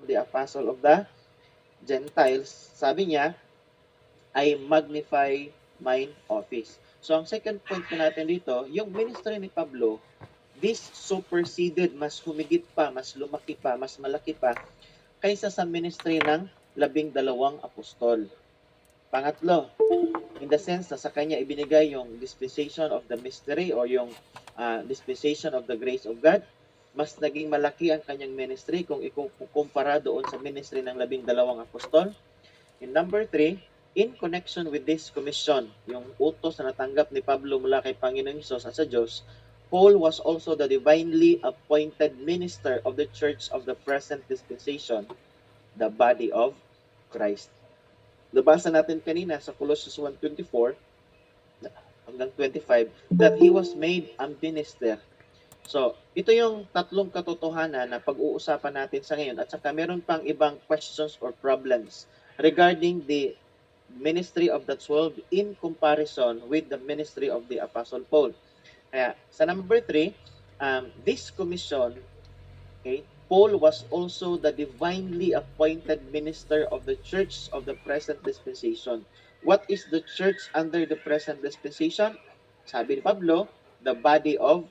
the apostle of the Gentiles, sabi niya, I magnify mine office. So, ang second point po natin dito, yung ministry ni Pablo, this superseded, mas humigit pa, mas lumaki pa, mas malaki pa, kaysa sa ministry ng 12 apostol. Pangatlo, in the sense na sa kanya ibinigay yung dispensation of the mystery or yung dispensation of the grace of God, mas naging malaki ang kanyang ministry kung ikukumpara doon sa ministry ng 12 apostol. And number 3, in connection with this commission, yung utos na natanggap ni Pablo mula kay Panginoong Hesus at sa Diyos, Paul was also the divinely appointed minister of the church of the present dispensation, the body of Christ. Nabasa natin kanina sa Colossians 1:24 hanggang 25 that he was made a minister. So, ito yung tatlong katotohanan na pag-uusapan natin sa ngayon at saka meron pang ibang questions or problems regarding the ministry of the 12 in comparison with the ministry of the Apostle Paul. Kaya, sa number 3, this commission, okay, Paul was also the divinely appointed minister of the church of the present dispensation. What is the church under the present dispensation? Sabi ni Pablo, the body of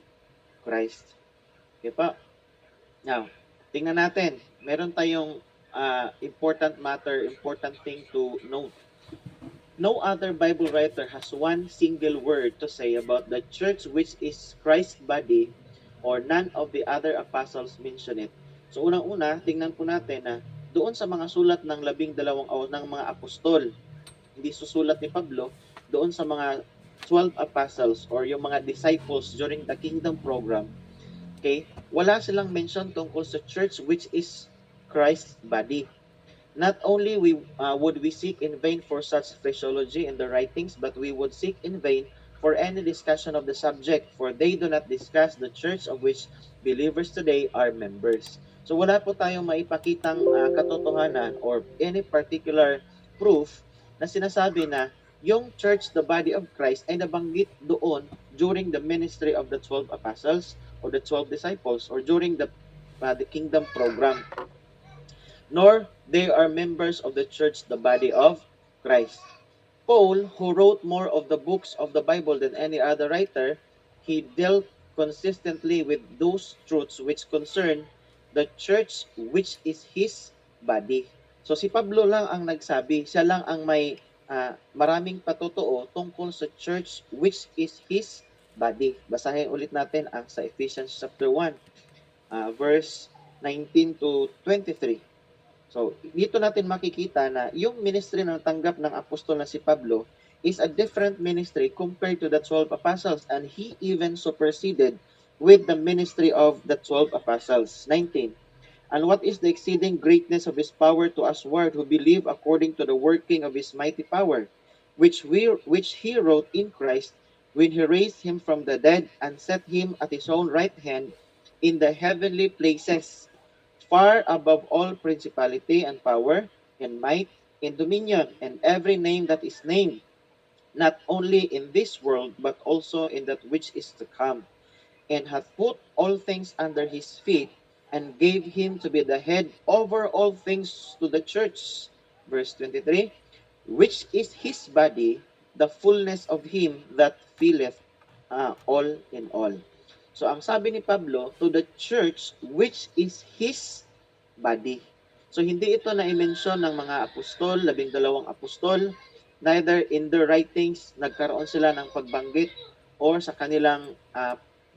Christ. Okay pa? Now, tingnan natin. Meron tayong important matter, important thing to note. No other Bible writer has one single word to say about the church which is Christ's body, or none of the other apostles mention it. So unang-una, tingnan po natin na doon sa mga sulat ng 12 ng mga apostol, hindi susulat ni Pablo, doon sa mga 12 apostles or yung mga disciples during the kingdom program, okay, wala silang mention tungkol sa church which is Christ's body. Not only would we seek in vain for such phraseology in the writings, but we would seek in vain for any discussion of the subject, for they do not discuss the church of which believers today are members. So wala po tayong maipakitang katotohanan or any particular proof na sinasabi na yung church, the body of Christ, ay nabanggit doon during the ministry of the 12 apostles or the 12 disciples or during the kingdom program. Nor they are members of the church, the body of Christ. Paul, who wrote more of the books of the Bible than any other writer, he dealt consistently with those truths which concern the church which is his body. So si Pablo lang ang nagsabi, siya lang ang may maraming patotoo tungkol sa church which is his body. Basahin ulit natin ang sa Ephesians chapter 1, verse 19 to 23. So, dito natin makikita na yung ministry na natanggap ng apostol na si Pablo is a different ministry compared to the 12 apostles, and he even superseded with the ministry of the 12 apostles. 19. And what is the exceeding greatness of his power to usward who believe according to the working of his mighty power, which he wrote in Christ when he raised him from the dead and set him at his own right hand in the heavenly places, far above all principality and power and might and dominion and every name that is named, not only in this world but also in that which is to come, and hath put all things under his feet, and gave him to be the head over all things to the church. Verse 23, which is his body, the fullness of him that filleth all in all. So ang sabi ni Pablo, to the church which is his body. So hindi ito na-mention ng mga apostol, 12 apostol, neither in their writings nagkaroon sila ng pagbanggit or sa kanilang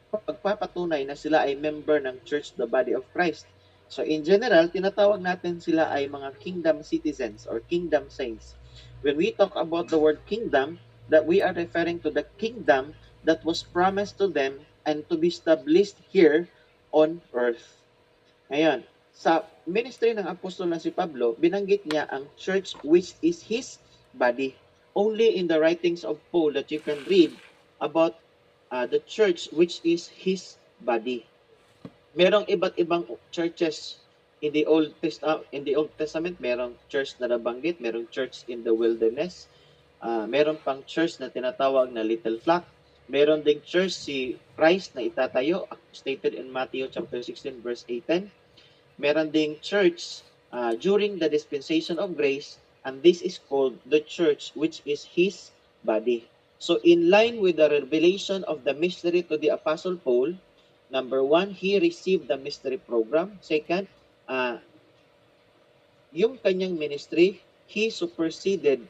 pagpapatunay na sila ay member ng church, the body of Christ. So in general, tinatawag natin sila ay mga kingdom citizens or kingdom saints. When we talk about the word kingdom, that we are referring to the kingdom that was promised to them and to be established here on earth. Ngayon, sa ministry ng apostol na si Pablo, binanggit niya ang church which is his body. Only in the writings of Paul that you can read about the church which is his body. Merong iba't ibang churches in the Old Testament, merong church na nabanggit, merong church in the wilderness, meron pang church na tinatawag na little flock, meron ding church si Christ na itatayo, stated in Matthew chapter 16 verse 18. Meron ding church during the dispensation of grace, and this is called the church, which is his body. So in line with the revelation of the mystery to the Apostle Paul, number one, he received the mystery program. Second, uh, yung kanyang ministry, he superseded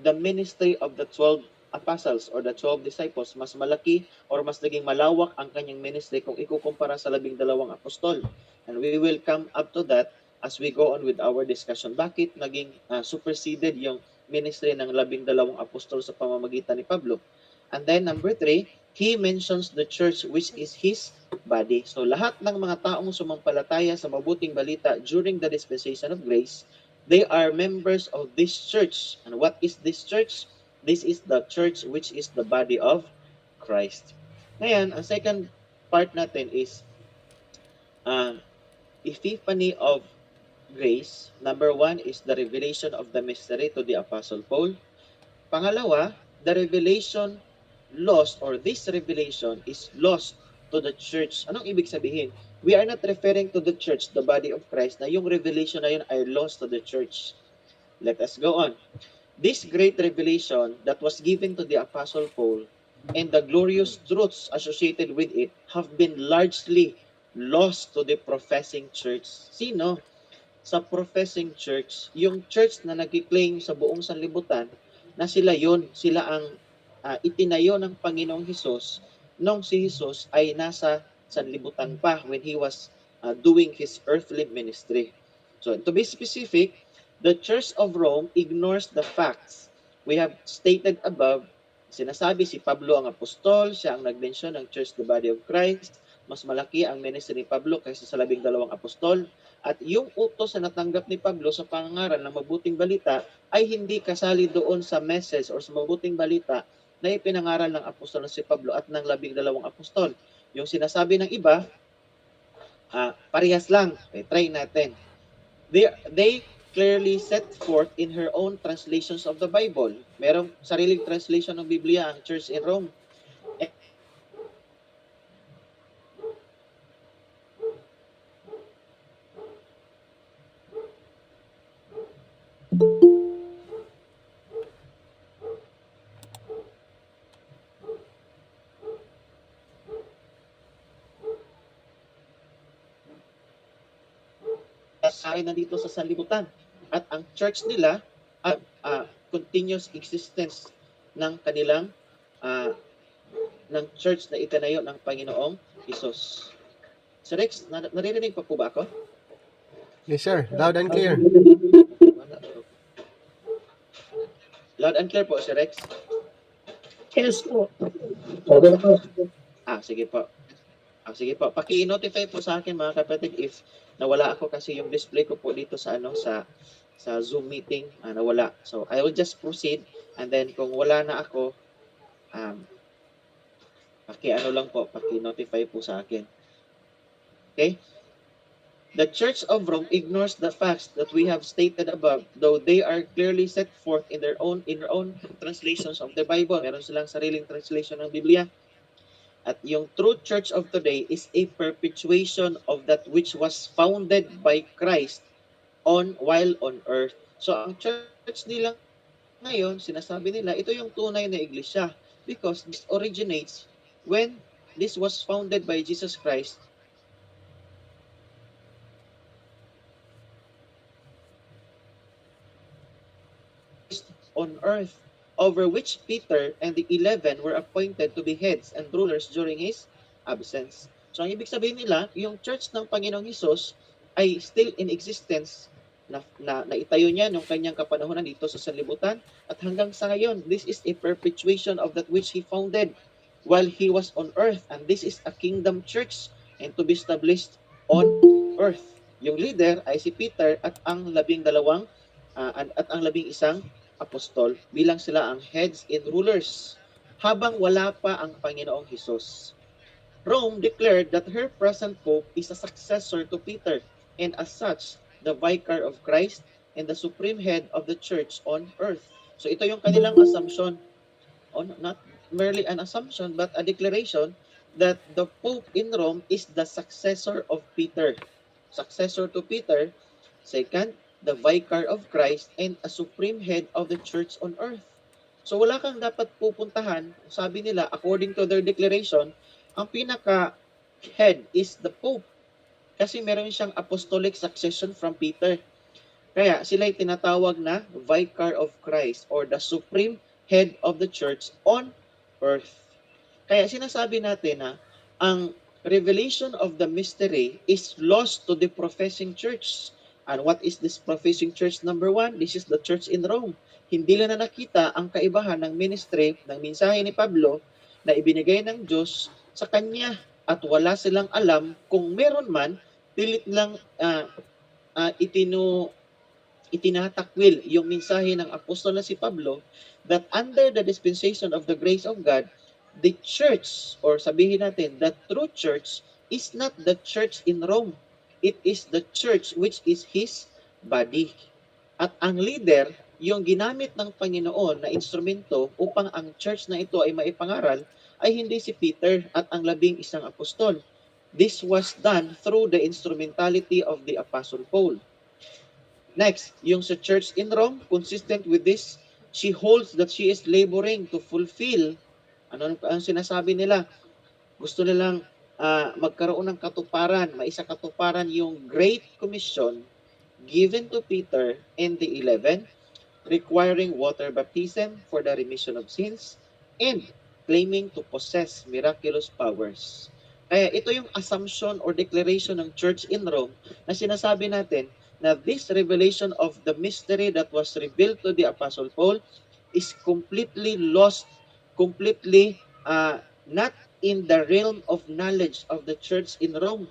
the ministry of the 12 apostles or the 12 disciples. Mas malaki or mas naging malawak ang kanyang ministry kung ikukumpara sa 12 apostol. And we will come up to that as we go on with our discussion. Bakit naging superseded yung ministry ng 12 apostol sa pamamagitan ni Pablo? And then number 3, he mentions the church which is his body. So lahat ng mga taong sumampalataya sa mabuting balita during the dispensation of grace, they are members of this church. And what is this church? This is the church which is the body of Christ. Ngayon, ang second part natin is epiphany of grace. Number 1 is the revelation of the mystery to the Apostle Paul. Pangalawa, the revelation lost or this revelation is lost to the church. Anong ibig sabihin? We are not referring to the church, the body of Christ, na yung revelation na yun ay lost to the church. Let us go on. This great revelation that was given to the Apostle Paul and the glorious truths associated with it have been largely lost to the professing church. Sino? Sa professing church, yung church na nag-claim sa buong sanlibutan na sila ang itinayo ng Panginoong Hesus nung si Hesus ay nasa sanlibutan pa when he was doing his earthly ministry. So to be specific, the Church of Rome ignores the facts we have stated above. Sinasabi si Pablo ang apostol, siya ang nag-mention ng church, the body of Christ. Mas malaki ang ministry ni Pablo kaysa sa 12 apostol. At yung utos na natanggap ni Pablo sa pangangaral ng mabuting balita ay hindi kasali doon sa message or sa mabuting balita na ipinangaral ng apostol na si Pablo at ng 12 apostol. Yung sinasabi ng iba, parehas lang. Try natin. They clearly set forth in her own translations of the Bible. Merong sariling translation ng Biblia ang Church in Rome. Ay nandito sa sanlibutan. At ang church nila continuous existence ng kanilang ng church na itinayo ng Panginoong Hesus. Sir Rex, naririnig pa po ba ako? Yes, sir. Loud and clear. Loud and clear po, Sir Rex? Yes po. Sige po. Sige po. Paki-notify po sa akin mga kapatid if nawala ako kasi yung display ko po dito sa sa Zoom meeting nawala. So I will just proceed and then kung wala na ako paki-notify po sa akin. Okay? The Church of Rome ignores the facts that we have stated above, though they are clearly set forth in their own translations of the Bible. Meron silang sariling translation ng Biblia. At yung true church of today is a perpetuation of that which was founded by Christ while on earth. So ang church nila ngayon, sinasabi nila, ito yung tunay na iglesia because this originates when this was founded by Jesus Christ on earth, over which Peter and the 11 were appointed to be heads and rulers during his absence. So ang ibig sabihin nila, yung church ng Panginoong Hesus ay still in existence na itayo niya nung kanyang kapanahunan dito sa sanlibutan at hanggang sa ngayon, this is a perpetuation of that which he founded while he was on earth, and this is a kingdom church and to be established on earth. Yung leader ay si Peter at ang 12 at ang 11 apostol bilang sila ang heads and rulers habang wala pa ang Panginoong Hesus. Rome declared that her present pope is a successor to Peter and as such, the vicar of Christ and the supreme head of the church on earth. So ito yung kanilang assumption, not merely an assumption but a declaration that the pope in Rome is the successor of Peter. Successor to Peter Second, the vicar of Christ and a supreme head of the church on earth. So wala kang dapat pupuntahan. Sabi nila, according to their declaration, ang pinaka-head is the Pope. Kasi meron siyang apostolic succession from Peter. Kaya sila ay tinatawag na vicar of Christ or the supreme head of the church on earth. Kaya sinasabi natin na ang revelation of the mystery is lost to the professing church. And what is this professing church? Number one, this is the church in Rome. Hindi nila na nakita ang kaibahan ng ministry, ng mensahe ni Pablo na ibinigay ng Diyos sa kanya. At wala silang alam kung meron man, pilit lang itinatakwil yung mensahe ng apostol na si Pablo that under the dispensation of the grace of God, the church, or sabihin natin, the true church is not the church in Rome. It is the church which is His body. At ang leader, yung ginamit ng Panginoon na instrumento upang ang church na ito ay maipangaral, ay hindi si Peter at ang 11 apostol. This was done through the instrumentality of the Apostle Paul. Next, yung sa church in Rome, consistent with this, she holds that she is laboring to fulfill, ano ang sinasabi nila? Gusto nilang magkaroon ng katuparan, maisakatuparan yung Great Commission given to Peter and the 11, requiring water baptism for the remission of sins and claiming to possess miraculous powers. Kaya ito yung assumption or declaration ng church in Rome na sinasabi natin na this revelation of the mystery that was revealed to the Apostle Paul is completely lost, completely not in the realm of knowledge of the church in Rome.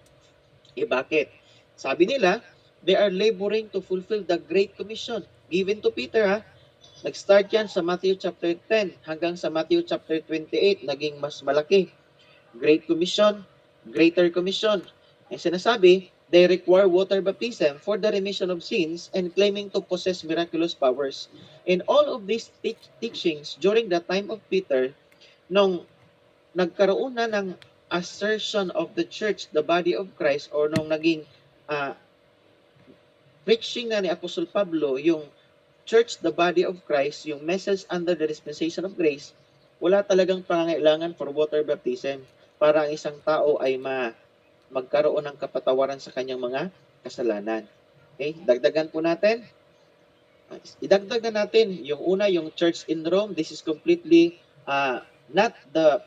Bakit? Sabi nila, they are laboring to fulfill the Great Commission given to Peter. Nag-start yan sa Matthew chapter 10 hanggang sa Matthew chapter 28, naging mas malaki. Great Commission, Greater Commission. Ang sinasabi, they require water baptism for the remission of sins and claiming to possess miraculous powers. And all of these teachings during the time of Peter, nung nagkaroon na ng assertion of the church, the body of Christ, or nung naging preaching na ni Apostle Pablo, yung church, the body of Christ, yung message under the dispensation of grace, wala talagang pangangailangan for water baptism para ang isang tao ay magkaroon ng kapatawaran sa kanyang mga kasalanan. Okay? Dagdagan po natin. Idagdag na natin yung una, yung church in Rome. This is completely not the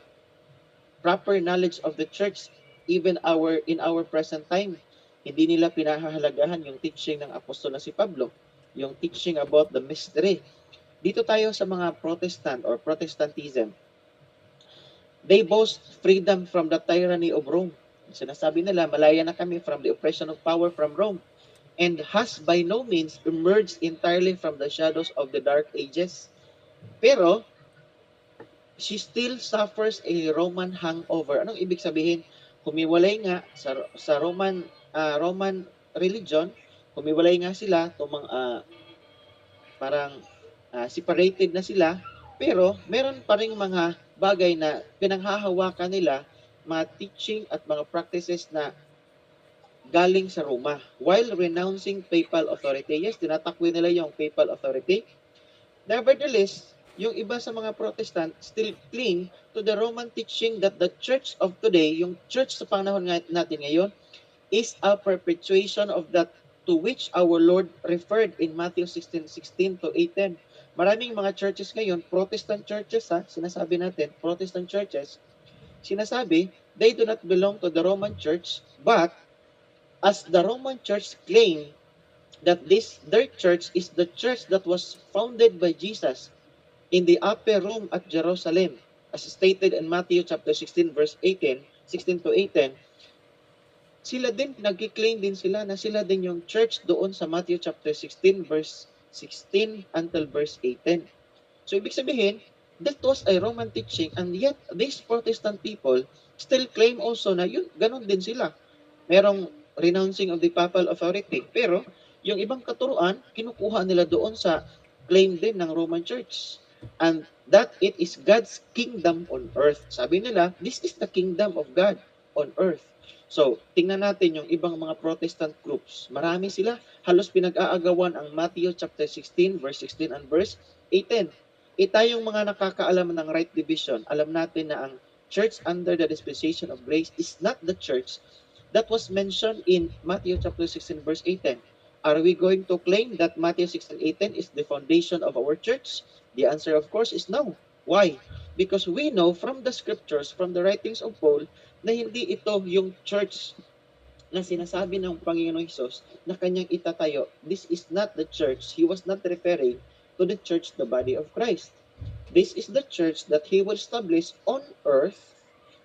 proper knowledge of the church even in our present time. Hindi nila pinahahalagahan yung teaching ng apostol na si Pablo, yung teaching about the mystery. Dito tayo sa mga Protestant or Protestantism. They boast freedom from the tyranny of Rome. Sinasabi nila, malaya na kami from the oppression of power from Rome and has by no means emerged entirely from the shadows of the dark ages. Pero, she still suffers a Roman hangover. Anong ibig sabihin? Humiwalay nga sa Roman religion, humiwalay nga sila, separated na sila, pero meron pa ring mga bagay na pinanghahawakan nila, mga teaching at mga practices na galing sa Roma while renouncing papal authority. Yes, tinatakwil nila yung papal authority. Nevertheless, yung iba sa mga Protestant still cling to the Roman teaching that the church of today, yung church sa panahon natin ngayon, is a perpetuation of that to which our Lord referred in Matthew 16:16 to 18. Maraming mga churches ngayon, Protestant churches, sinasabi natin, Protestant churches, sinasabi, they do not belong to the Roman Church, but as the Roman Church claim that their church is the church that was founded by Jesus in the upper room at Jerusalem, as stated in Matthew chapter 16 verse 16 to 18, sila din, nag-claim din sila na sila din yung church doon sa Matthew chapter 16 verse 16 until verse 18. So, ibig sabihin, that was a Roman teaching, and yet these Protestant people still claim also na yun, ganun din sila. Merong renouncing of the papal authority. Pero, yung ibang katuruan, kinukuha nila doon sa claim din ng Roman Church. And that it is God's kingdom on earth. Sabi nila, this is the kingdom of God on earth. So, tingnan natin yung ibang mga Protestant groups. Marami sila. Halos pinag-aagawan ang Matthew chapter 16, verse 16 and verse 18. Tayong mga nakakaalam ng right division, alam natin na ang church under the dispensation of grace is not the church that was mentioned in Matthew chapter 16, verse 18. Are we going to claim that Matthew 16:18 is the foundation of our church? The answer, of course, is no. Why? Because we know from the scriptures, from the writings of Paul, na hindi ito yung church na sinasabi ng Panginoong Hesus na kanyang itatayo. This is not the church. He was not referring to the church, the body of Christ. This is the church that He will establish on earth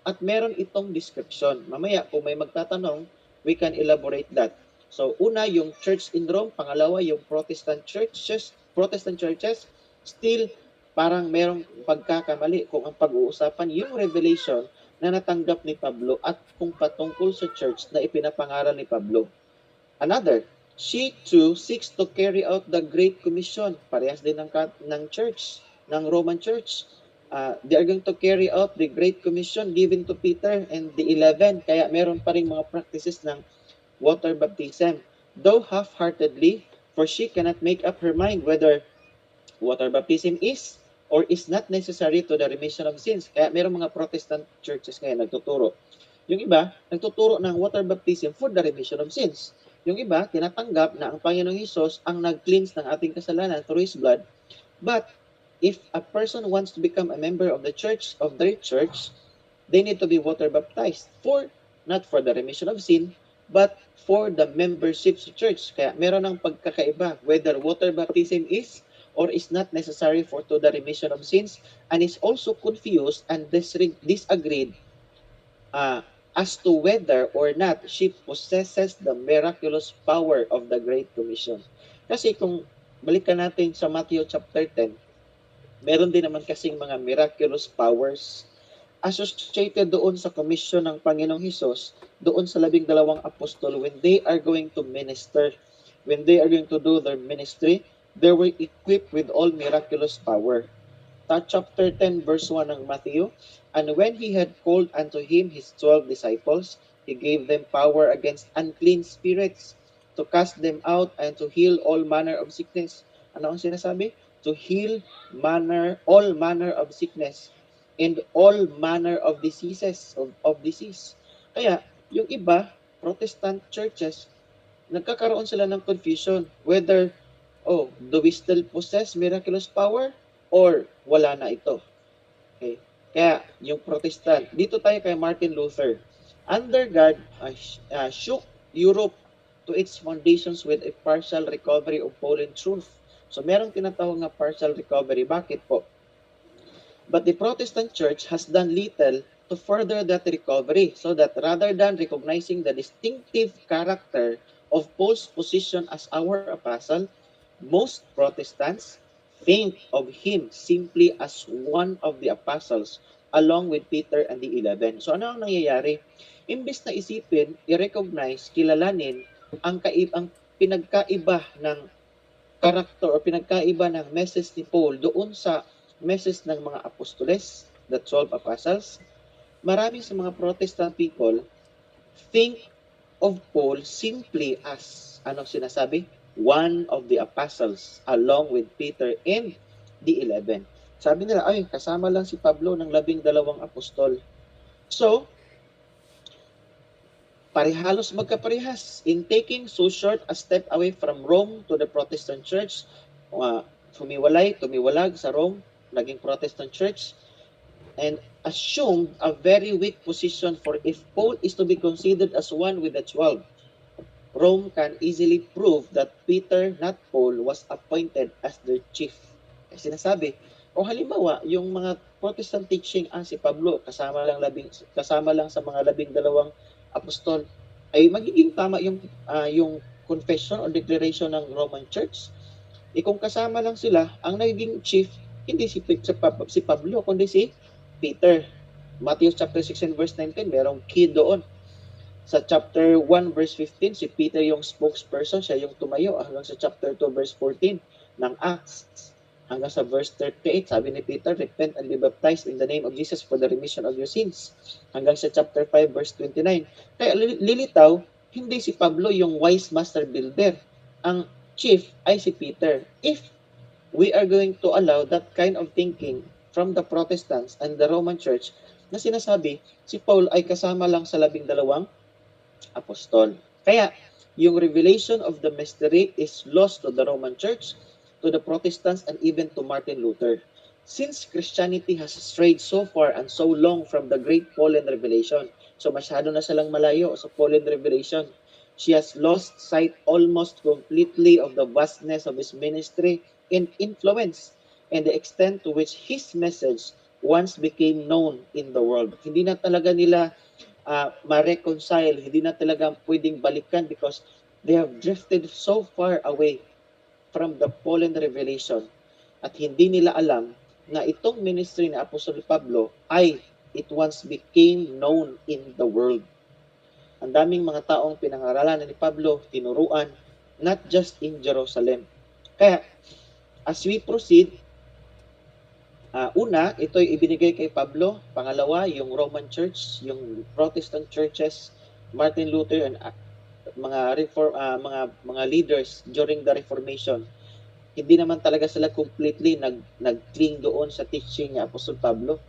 at meron itong description. Mamaya, kung may magtatanong, we can elaborate that. So, una, yung church in Rome. Pangalawa, yung Protestant churches, still parang merong pagkakamali kung ang pag-uusapan yung revelation na natanggap ni Pablo at kung patungkol sa church na ipinapangaral ni Pablo. Another, she too seeks to carry out the Great Commission. Parehas din ng church, ng Roman church. They are going to carry out the Great Commission given to Peter and the 11. Kaya meron pa rin mga practices ng water baptism. Though half-heartedly, for she cannot make up her mind whether water baptism is or is not necessary to the remission of sins. Kaya meron mga Protestant churches ngayon nagtuturo. Yung iba, nagtuturo ng water baptism for the remission of sins. Yung iba, tinatanggap na ang Panginoong Hesus ang nag-cleanse ng ating kasalanan through His blood. But if a person wants to become a member of the church, of their church, they need to be water baptized not for the remission of sin, but for the membership sa church. Kaya meron ng pagkakaiba whether water baptism is or is not necessary for to the remission of sins, and is also confused and disagreed as to whether or not she possesses the miraculous power of the Great Commission. Kasi kung balikan natin sa Matthew chapter 10, meron din naman kasing mga miraculous powers associated doon sa commission ng Panginoong Hesus, doon sa 12 apostol when they are going to minister, when they are going to do their ministry, they were equipped with all miraculous power. Chapter 10 verse 1 ng Matthew, and when he had called unto him his 12 disciples, he gave them power against unclean spirits to cast them out and to heal all manner of sickness. Ano ang sinasabi? To heal all manner of sickness and all manner of diseases, of disease. Kaya, yung iba, Protestant churches, nagkakaroon sila ng confusion whether, do we still possess miraculous power or wala na ito? Okay. Kaya, yung Protestant, dito tayo kay Martin Luther. Under God, shook Europe to its foundations with a partial recovery of Pauline truth. So, merong tinatawag na partial recovery. Bakit po? But the Protestant Church has done little to further that recovery, so that rather than recognizing the distinctive character of Paul's position as our apostle, most Protestants think of him simply as one of the apostles along with Peter and the 11. So ano ang nangyayari? Imbes na isipin, i-recognize, kilalanin ang pinagkaiba ng character o pinagkaiba ng message ni Paul doon sa message ng mga apostoles, the 12 apostles, marami sa mga Protestant people think of Paul simply as, sinasabi? One of the apostles along with Peter and the 11. Sabi nila, kasama lang si Pablo ng 12 apostol. So, halos magkaparehas. In taking so short a step away from Rome to the Protestant Church, tumiwalag sa Rome, naging Protestant Church, and assumed a very weak position for if Paul is to be considered as one with the 12. Rome can easily prove that Peter, not Paul, was appointed as their chief. Kasi sinasabi, halimbawa, yung mga Protestant teaching, si Pablo, kasama lang sa mga 12 apostol, ay magiging tama yung confession or declaration ng Roman Church. Kung kasama lang sila, ang naging chief, hindi si Pablo, kundi si Peter. Matthew chapter 16 verse 19, merong key doon. Sa chapter 1 verse 15, si Peter yung spokesperson, siya yung tumayo hanggang sa chapter 2 verse 14 ng Acts. hanggang sa verse 38, sabi ni Peter, repent and be baptized in the name of Jesus for the remission of your sins. Hanggang sa chapter 5, verse 29. Kaya lilitaw, hindi si Pablo yung wise master builder. Ang chief ay si Peter. If we are going to allow that kind of thinking from the Protestants and the Roman Church na sinasabi, si Paul ay kasama lang sa 12 apostol. Kaya, yung revelation of the mystery is lost to the Roman Church, to the Protestants, and even to Martin Luther. Since Christianity has strayed so far and so long from the great Pauline revelation, so masyado na silang malayo sa Pauline revelation, she has lost sight almost completely of the vastness of his ministry and influence and the extent to which his message once became known in the world. Hindi na talaga nila ma-reconcile, hindi na talaga pwedeng balikan because they have drifted so far away from the Pauline revelation at hindi nila alam na itong ministry ni Apostol Pablo ay it once became known in the world. Ang daming mga taong pinangaralan ni Pablo, tinuruan, not just in Jerusalem. Kaya, as we proceed, una, ito'y ibinigay kay Pablo. Pangalawa, yung Roman Church, yung Protestant churches, Martin Luther and mga leaders during the Reformation. Hindi naman talaga sila completely nag-cling doon sa teaching ni Apostol Pablo.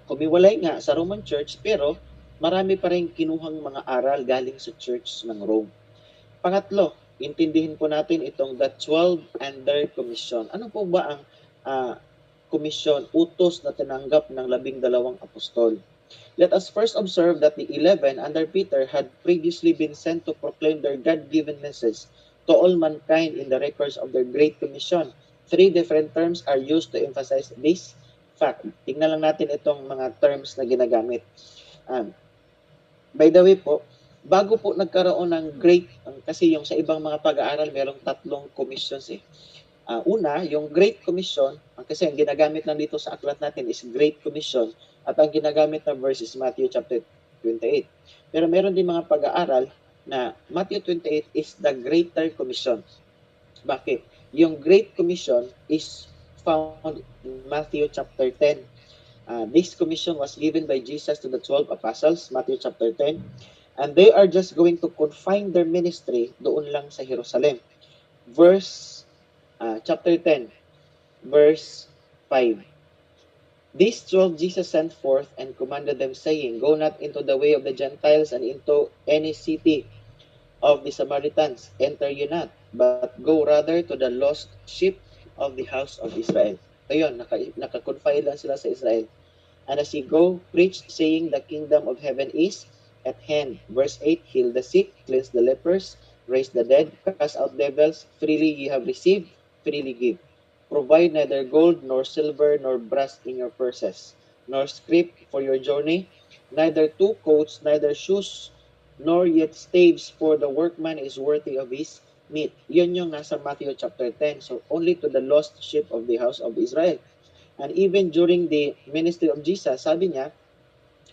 Kumiwalay nga sa Roman Church pero marami pa rin kinuhang mga aral galing sa Church ng Rome. Pangatlo, intindihin po natin itong the 12 and their commission. Ano po ba ang komisyon, utos na tinanggap ng 12 apostol? Let us first observe that the 11 under Peter had previously been sent to proclaim their God-given message to all mankind in the records of their Great Commission. 3 different terms are used to emphasize this fact. Tingnan lang natin itong mga terms na ginagamit. By the way po, bago po nagkaroon ng great, kasi yung sa ibang mga pag-aaral, merong 3 commissions eh. Una, yung Great Commission, kasi ang ginagamit lang dito sa aklat natin is Great Commission, at ang ginagamit na verse is Matthew chapter 28. Pero meron din mga pag-aaral na Matthew 28 is the Greater Commission. Bakit? Yung Great Commission is found in Matthew chapter 10. This commission was given by Jesus to the 12 apostles, Matthew chapter 10, and they are just going to confine their ministry doon lang sa Jerusalem. Chapter 10, verse 5. These 12 Jesus sent forth and commanded them, saying, go not into the way of the Gentiles and into any city of the Samaritans. Enter ye not, but go rather to the lost sheep of the house of Israel. Ayun, naka-confine lang sila sa Israel. And as ye go, preach, saying, the kingdom of heaven is at hand. Verse 8, heal the sick, cleanse the lepers, raise the dead, cast out devils, freely ye have received, freely give. Provide neither gold, nor silver, nor brass in your purses, nor scrip for your journey, neither 2 coats, neither shoes, nor yet staves, for the workman is worthy of his meat. Yun yung nasa Matthew chapter 10. So, only to the lost sheep of the house of Israel. And even during the ministry of Jesus, sabi niya,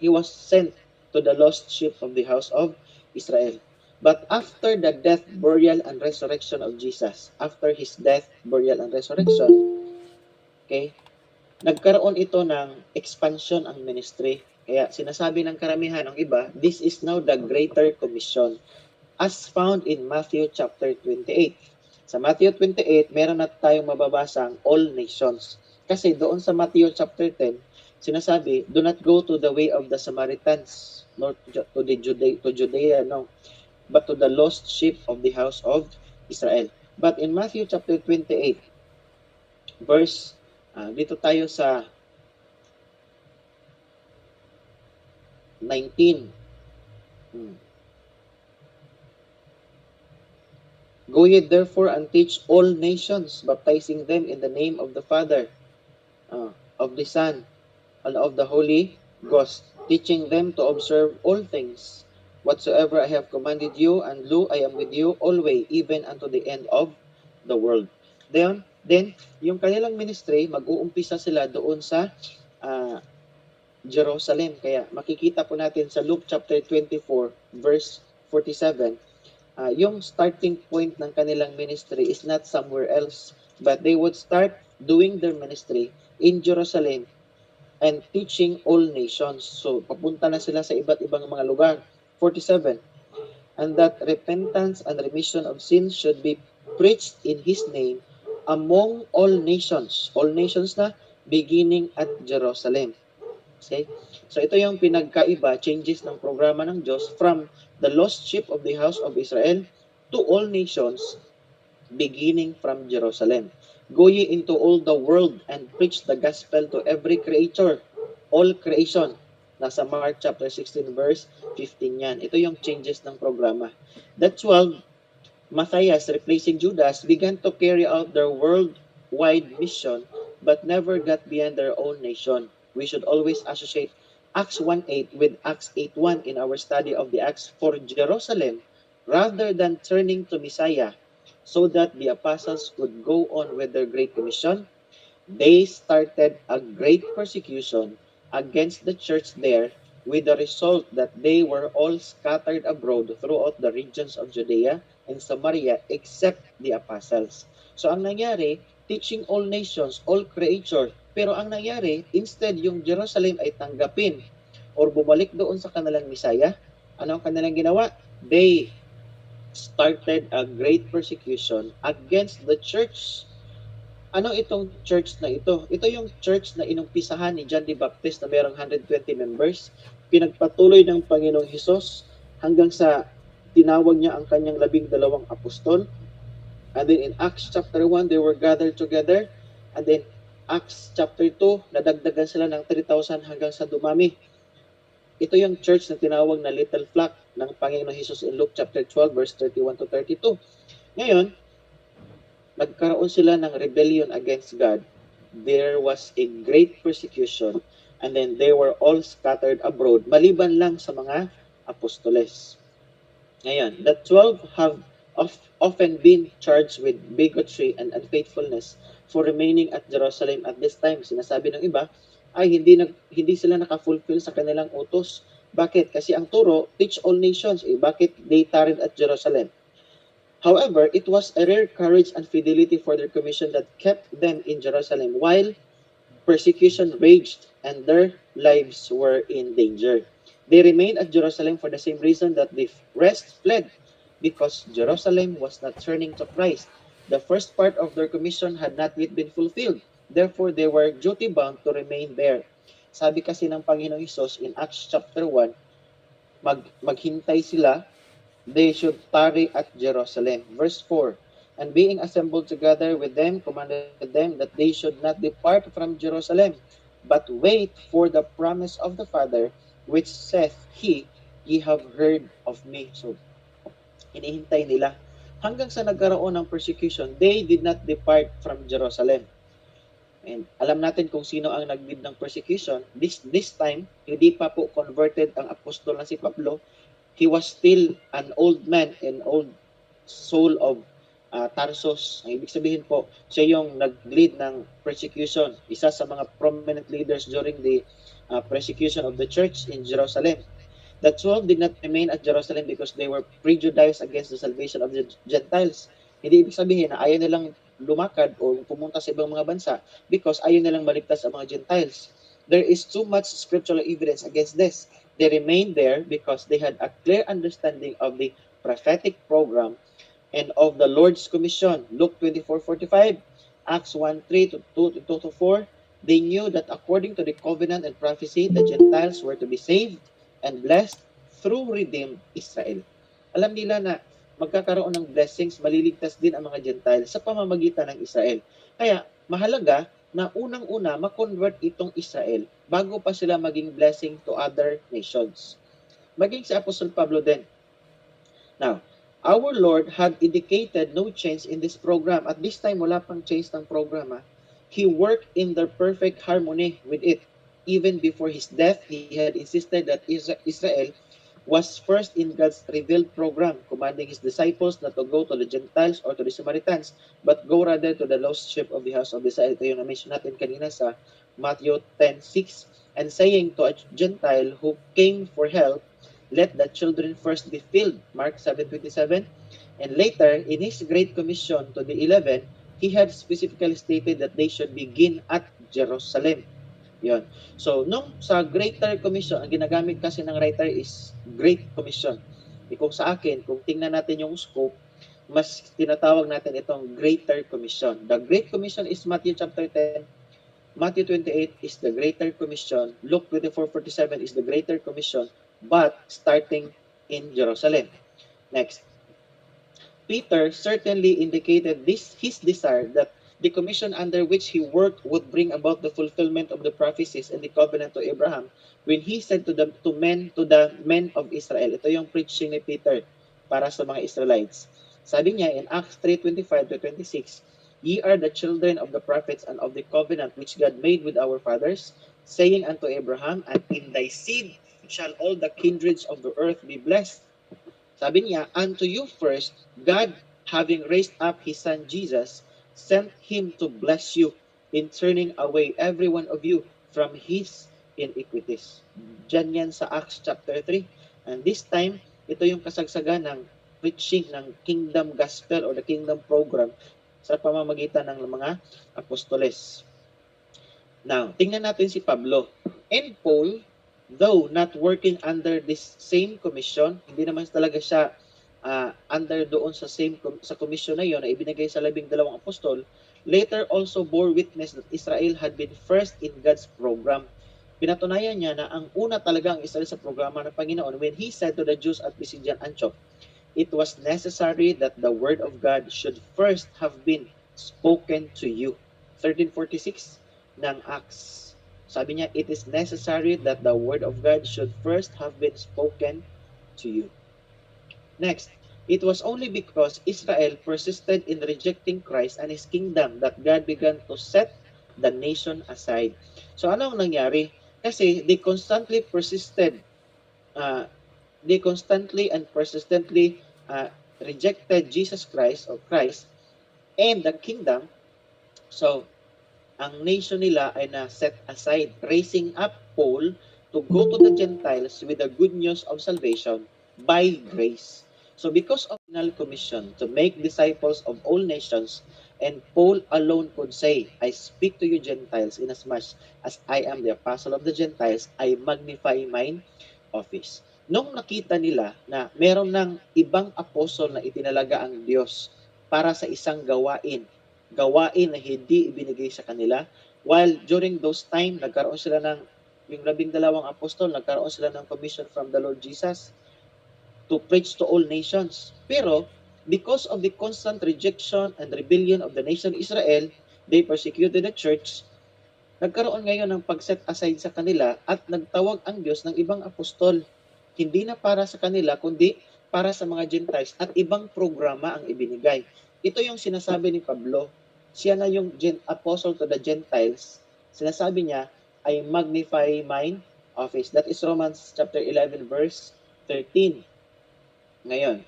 he was sent to the lost sheep of the house of Israel. But after the death, burial, and resurrection of Jesus, after his death, burial, and resurrection, okay, nagkaroon ito ng expansion ang ministry. Kaya sinasabi ng karamihan ng iba, this is now the Greater Commission as found in Matthew chapter 28. Sa Matthew 28, meron na tayong mababasang all nations. Kasi doon sa Matthew chapter 10, sinasabi, do not go to the way of the Samaritans, nor to Judea, no, but to the lost sheep of the house of Israel. But in Matthew chapter 28, verse, dito tayo sa 19. Go ye therefore and teach all nations, baptizing them in the name of the Father, of the Son, and of the Holy Ghost, teaching them to observe all things whatsoever I have commanded you, and lo, I am with you always, even unto the end of the world. Then yung kanilang ministry, mag-uumpisa sila doon sa Jerusalem. Kaya makikita po natin sa Luke chapter 24, verse 47, yung starting point ng kanilang ministry is not somewhere else, but they would start doing their ministry in Jerusalem and teaching all nations. So, papunta na sila sa iba't ibang mga lugar. 47. And that repentance and remission of sins should be preached in His name among all nations. All nations na, beginning at Jerusalem. Okay? So, ito yung pinagkaiba, changes ng programa ng Diyos from the lost sheep of the house of Israel to all nations, beginning from Jerusalem. Go ye into all the world and preach the gospel to every creature, all creation. Nasa Mark chapter 16 verse 15 yan. Ito yung changes ng programa. The 12, Matthias replacing Judas began to carry out their worldwide mission but never got beyond their own nation. We should always associate Acts 1:8 with Acts 8:1 in our study of the Acts for Jerusalem rather than turning to Messiah so that the apostles could go on with their great commission. They started a great persecution against the church there with the result that they were all scattered abroad throughout the regions of Judea and Samaria except the apostles. So ang nangyari, teaching all nations, all creature, pero ang nangyari, instead yung Jerusalem ay tanggapin or bumalik doon sa kanilang Messiah, ano ang kanilang ginawa? They started a great persecution against the church. Ano itong church na ito? Ito yung church na inumpisahan ni John the Baptist na mayroong 120 members. Pinagpatuloy ng Panginoong Hesus hanggang sa tinawag niya ang kanyang 12 apostol. And then in Acts chapter 1, they were gathered together. And then Acts chapter 2, nadagdagan sila ng 3,000 hanggang sa dumami. Ito yung church na tinawag na little flock ng Panginoong Hesus in Luke chapter 12 verse 31 to 32. Ngayon, nagkaroon sila ng rebellion against God. There was a great persecution and then they were all scattered abroad maliban lang sa mga apostoles. Ngayon, the 12 have often been charged with bigotry and unfaithfulness for remaining at Jerusalem at this time. Sinasabi ng iba ay hindi sila naka-fulfill sa kanilang utos. Bakit? Kasi ang turo, teach all nations. Bakit they tarried at Jerusalem? However, it was a rare courage and fidelity for their commission that kept them in Jerusalem while persecution raged and their lives were in danger. They remained at Jerusalem for the same reason that the rest fled, because Jerusalem was not turning to Christ. The first part of their commission had not yet been fulfilled. Therefore, they were duty-bound to remain there. Sabi kasi ng Panginoong Hesus in Acts chapter 1, maghintay sila, they should tarry at Jerusalem. Verse 4, and being assembled together with them, commanded them that they should not depart from Jerusalem, but wait for the promise of the Father, which saith he, ye have heard of me. So, inihintay nila. Hanggang sa nagkaroon ng persecution, they did not depart from Jerusalem. And alam natin kung sino ang nag-lead ng persecution. This time, hindi pa po converted ang apostol na si Pablo. He was still an old man, an old soul of Tarsus. Ang ibig sabihin po, siya yung nag-lead ng persecution. Isa sa mga prominent leaders during the persecution of the church in Jerusalem. The 12 did not remain at Jerusalem because they were prejudiced against the salvation of the Gentiles. Hindi ibig sabihin na ayaw nilang lumakad o pumunta sa ibang mga bansa because ayaw nilang maligtas ang mga Gentiles. There is too much scriptural evidence against this. They remained there because they had a clear understanding of the prophetic program and of the Lord's commission. Luke 24:45, Acts 1:3 to 2-4. They knew that according to the covenant and prophecy, the Gentiles were to be saved and blessed through redeemed Israel. Alam nila na magkakaroon ng blessings, maliligtas din ang mga Gentiles sa pamamagitan ng Israel. Kaya mahalaga na unang-una ma-convert itong Israel bago pa sila maging blessing to other nations. Maging si Apostle Pablo din. Now, our Lord had indicated no change in this program. At this time, wala pang change ng programa. He worked in the perfect harmony with it. Even before his death, he had insisted that Israel was first in God's revealed program, commanding his disciples not to go to the Gentiles or to the Samaritans, but go rather to the lost sheep of the house of Israel. Ito yung na-mention natin kanina sa Matthew 10:6, and saying to a Gentile who came for help, let the children first be filled, Mark 7:27, and later, in his great commission to the 11, he had specifically stated that they should begin at Jerusalem. Yon. So, nung sa Greater Commission, ang ginagamit kasi ng writer is Great Commission. Kung sa akin, kung tingnan natin yung scope, mas tinatawag natin itong Greater Commission. The Great Commission is Matthew chapter 10, Matthew 28 is the Greater Commission, Luke 24:47 is the Greater Commission, but starting in Jerusalem. Next. Peter certainly indicated his desire that the commission under which he worked would bring about the fulfillment of the prophecies and the covenant to Abraham when he said to the men of Israel. Ito yung preaching ni Peter para sa mga Israelites. Sabi niya in Acts 3:25-26, "Ye are the children of the prophets and of the covenant which God made with our fathers, saying unto Abraham, and in thy seed shall all the kindreds of the earth be blessed." Sabi niya, "Unto you first, God, having raised up His Son Jesus, sent Him to bless you in turning away every one of you from his iniquities." Diyan yan sa Acts chapter 3. And this time, ito yung kasagsagan ng preaching ng kingdom gospel or the kingdom program sa pamamagitan ng mga apostoles. Now, tingnan natin si Pablo. And Paul, though not working under this same commission, hindi naman talaga siya under doon sa commission na yon na ibinigay sa 12 apostol, later also bore witness that Israel had been first in God's program. Pinatunayan niya na ang una talaga ang Israel sa programa ng Panginoon when he said to the Jews at Pisidian Antioch, "It was necessary that the word of God should first have been spoken to you." 13:46 ng Acts. Sabi niya, it is necessary that the word of God should first have been spoken to you. Next, it was only because Israel persisted in rejecting Christ and His kingdom that God began to set the nation aside. So ano ang nangyari? Kasi they constantly and persistently rejected Jesus Christ or Christ and the kingdom. So ang nation nila ay na-set aside, raising up Paul to go to the Gentiles with the good news of salvation by grace. So because of the final commission to make disciples of all nations, and Paul alone could say, "I speak to you Gentiles, inasmuch as I am the apostle of the Gentiles, I magnify mine office." Nung nakita nila na meron ng ibang apostol na itinalaga ang Diyos para sa isang gawain na hindi ibinigay sa kanila, while during those time, nagkaroon sila ng, yung 12 apostol, nagkaroon sila ng commission from the Lord Jesus to preach to all nations. Pero, because of the constant rejection and rebellion of the nation Israel, they persecuted the church, nagkaroon ngayon ng pag-set aside sa kanila at nagtawag ang Diyos ng ibang apostol. Hindi na para sa kanila, kundi para sa mga Gentiles at ibang programa ang ibinigay. Ito yung sinasabi ni Pablo. Siya na yung apostle to the Gentiles. Sinasabi niya, "I magnify mine office." That is Romans chapter 11 verse 13. Ngayon,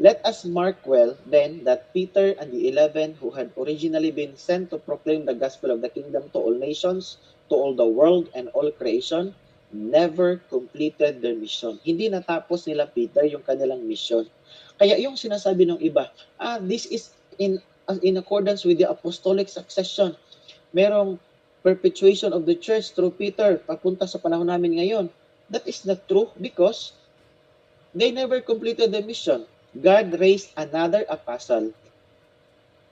let us mark well then that Peter and the 11 who had originally been sent to proclaim the gospel of the kingdom to all nations, to all the world and all creation, never completed their mission. Hindi natapos nila Peter yung kanilang mission. Kaya yung sinasabi ng iba, this is in accordance with the apostolic succession. Merong perpetuation of the church through Peter papunta sa panahon namin ngayon. That is not true because they never completed the mission. God raised another apostle.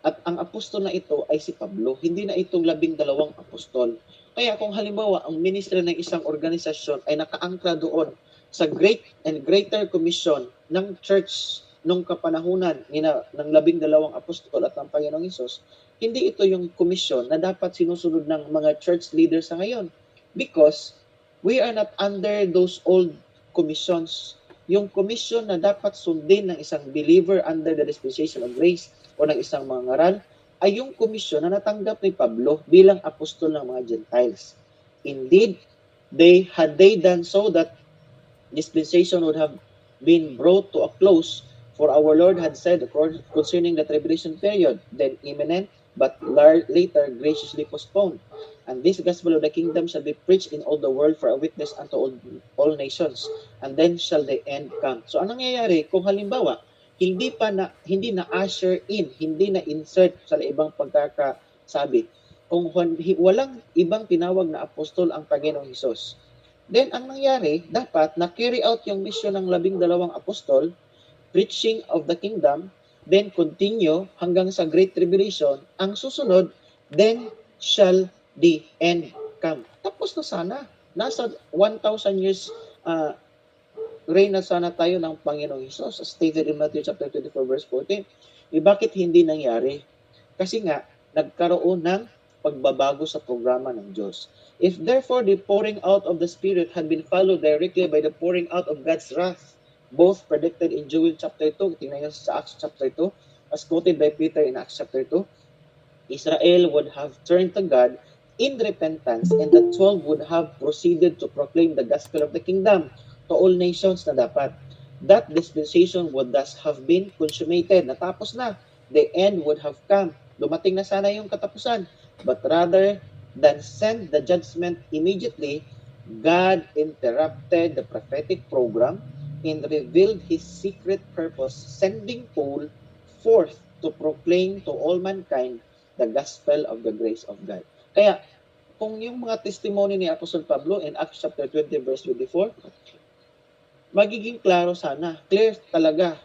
At ang apostol na ito ay si Pablo, hindi na itong 12 apostol. Kaya kung halimbawa ang ministry ng isang organisasyon ay nakaangkla doon sa Great and Greater Commission ng church nung kapanahunan ng 12 apostol at ng Panginoong Hesus, hindi ito yung komisyon na dapat sinusunod ng mga church leaders sa ngayon. Because we are not under those old commissions. Yung commission na dapat sundin ng isang believer under the dispensation of grace o ng isang mga ngaral ay yung komisyon na natanggap ni Pablo bilang apostol ng mga Gentiles. Indeed, had they done so, that dispensation would have been brought to a close. For our Lord had said concerning the tribulation period, then imminent, but later graciously postponed. And this gospel of the kingdom shall be preached in all the world for a witness unto all nations. And then shall the end come. So anong nangyayari kung halimbawa, hindi na usher in, hindi na insert sa ibang pagkakasabi. Kung walang ibang tinawag na apostol ang Panginoong Hesus. Then ang nangyari, dapat na carry out yung mission ng 12 apostol, preaching of the kingdom, then continue hanggang sa Great Tribulation. Ang susunod, then shall the end come. Tapos na sana. Nasa 1,000 years reign na sana tayo ng Panginoong Hesus, as stated in Matthew chapter 24 verse 14. Bakit hindi nangyari? Kasi nga, nagkaroon ng pagbabago sa programa ng Diyos. If therefore the pouring out of the Spirit had been followed directly by the pouring out of God's wrath, both predicted in Joel chapter 2, tingnan nyo sa Acts chapter 2, as quoted by Peter in Acts chapter 2, Israel would have turned to God in repentance, and the 12 would have proceeded to proclaim the gospel of the kingdom to all nations na dapat. That dispensation would thus have been consummated. Natapos na. The end would have come. Dumating na sana yung katapusan. But rather than send the judgment immediately, God interrupted the prophetic program and revealed His secret purpose, sending Paul forth to proclaim to all mankind the gospel of the grace of God. Kaya, kung yung mga testimony ni Apostol Pablo in Acts chapter 20 verse 24, magiging klaro sana, clear talaga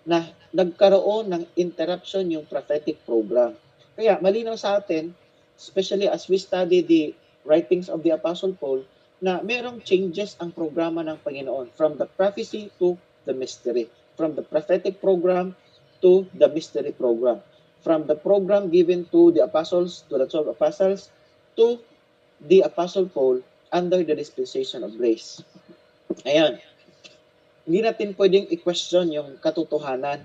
na nagkaroon ng interruption yung prophetic program. Kaya malinaw sa atin, especially as we study the writings of the Apostle Paul, na merong changes ang programa ng Panginoon from the prophecy to the mystery, from the prophetic program to the mystery program, from the program given to the apostles, to the 12 apostles, to the Apostle Paul under the dispensation of grace. Ayan. Hindi natin pwedeng i-question yung katotohanan.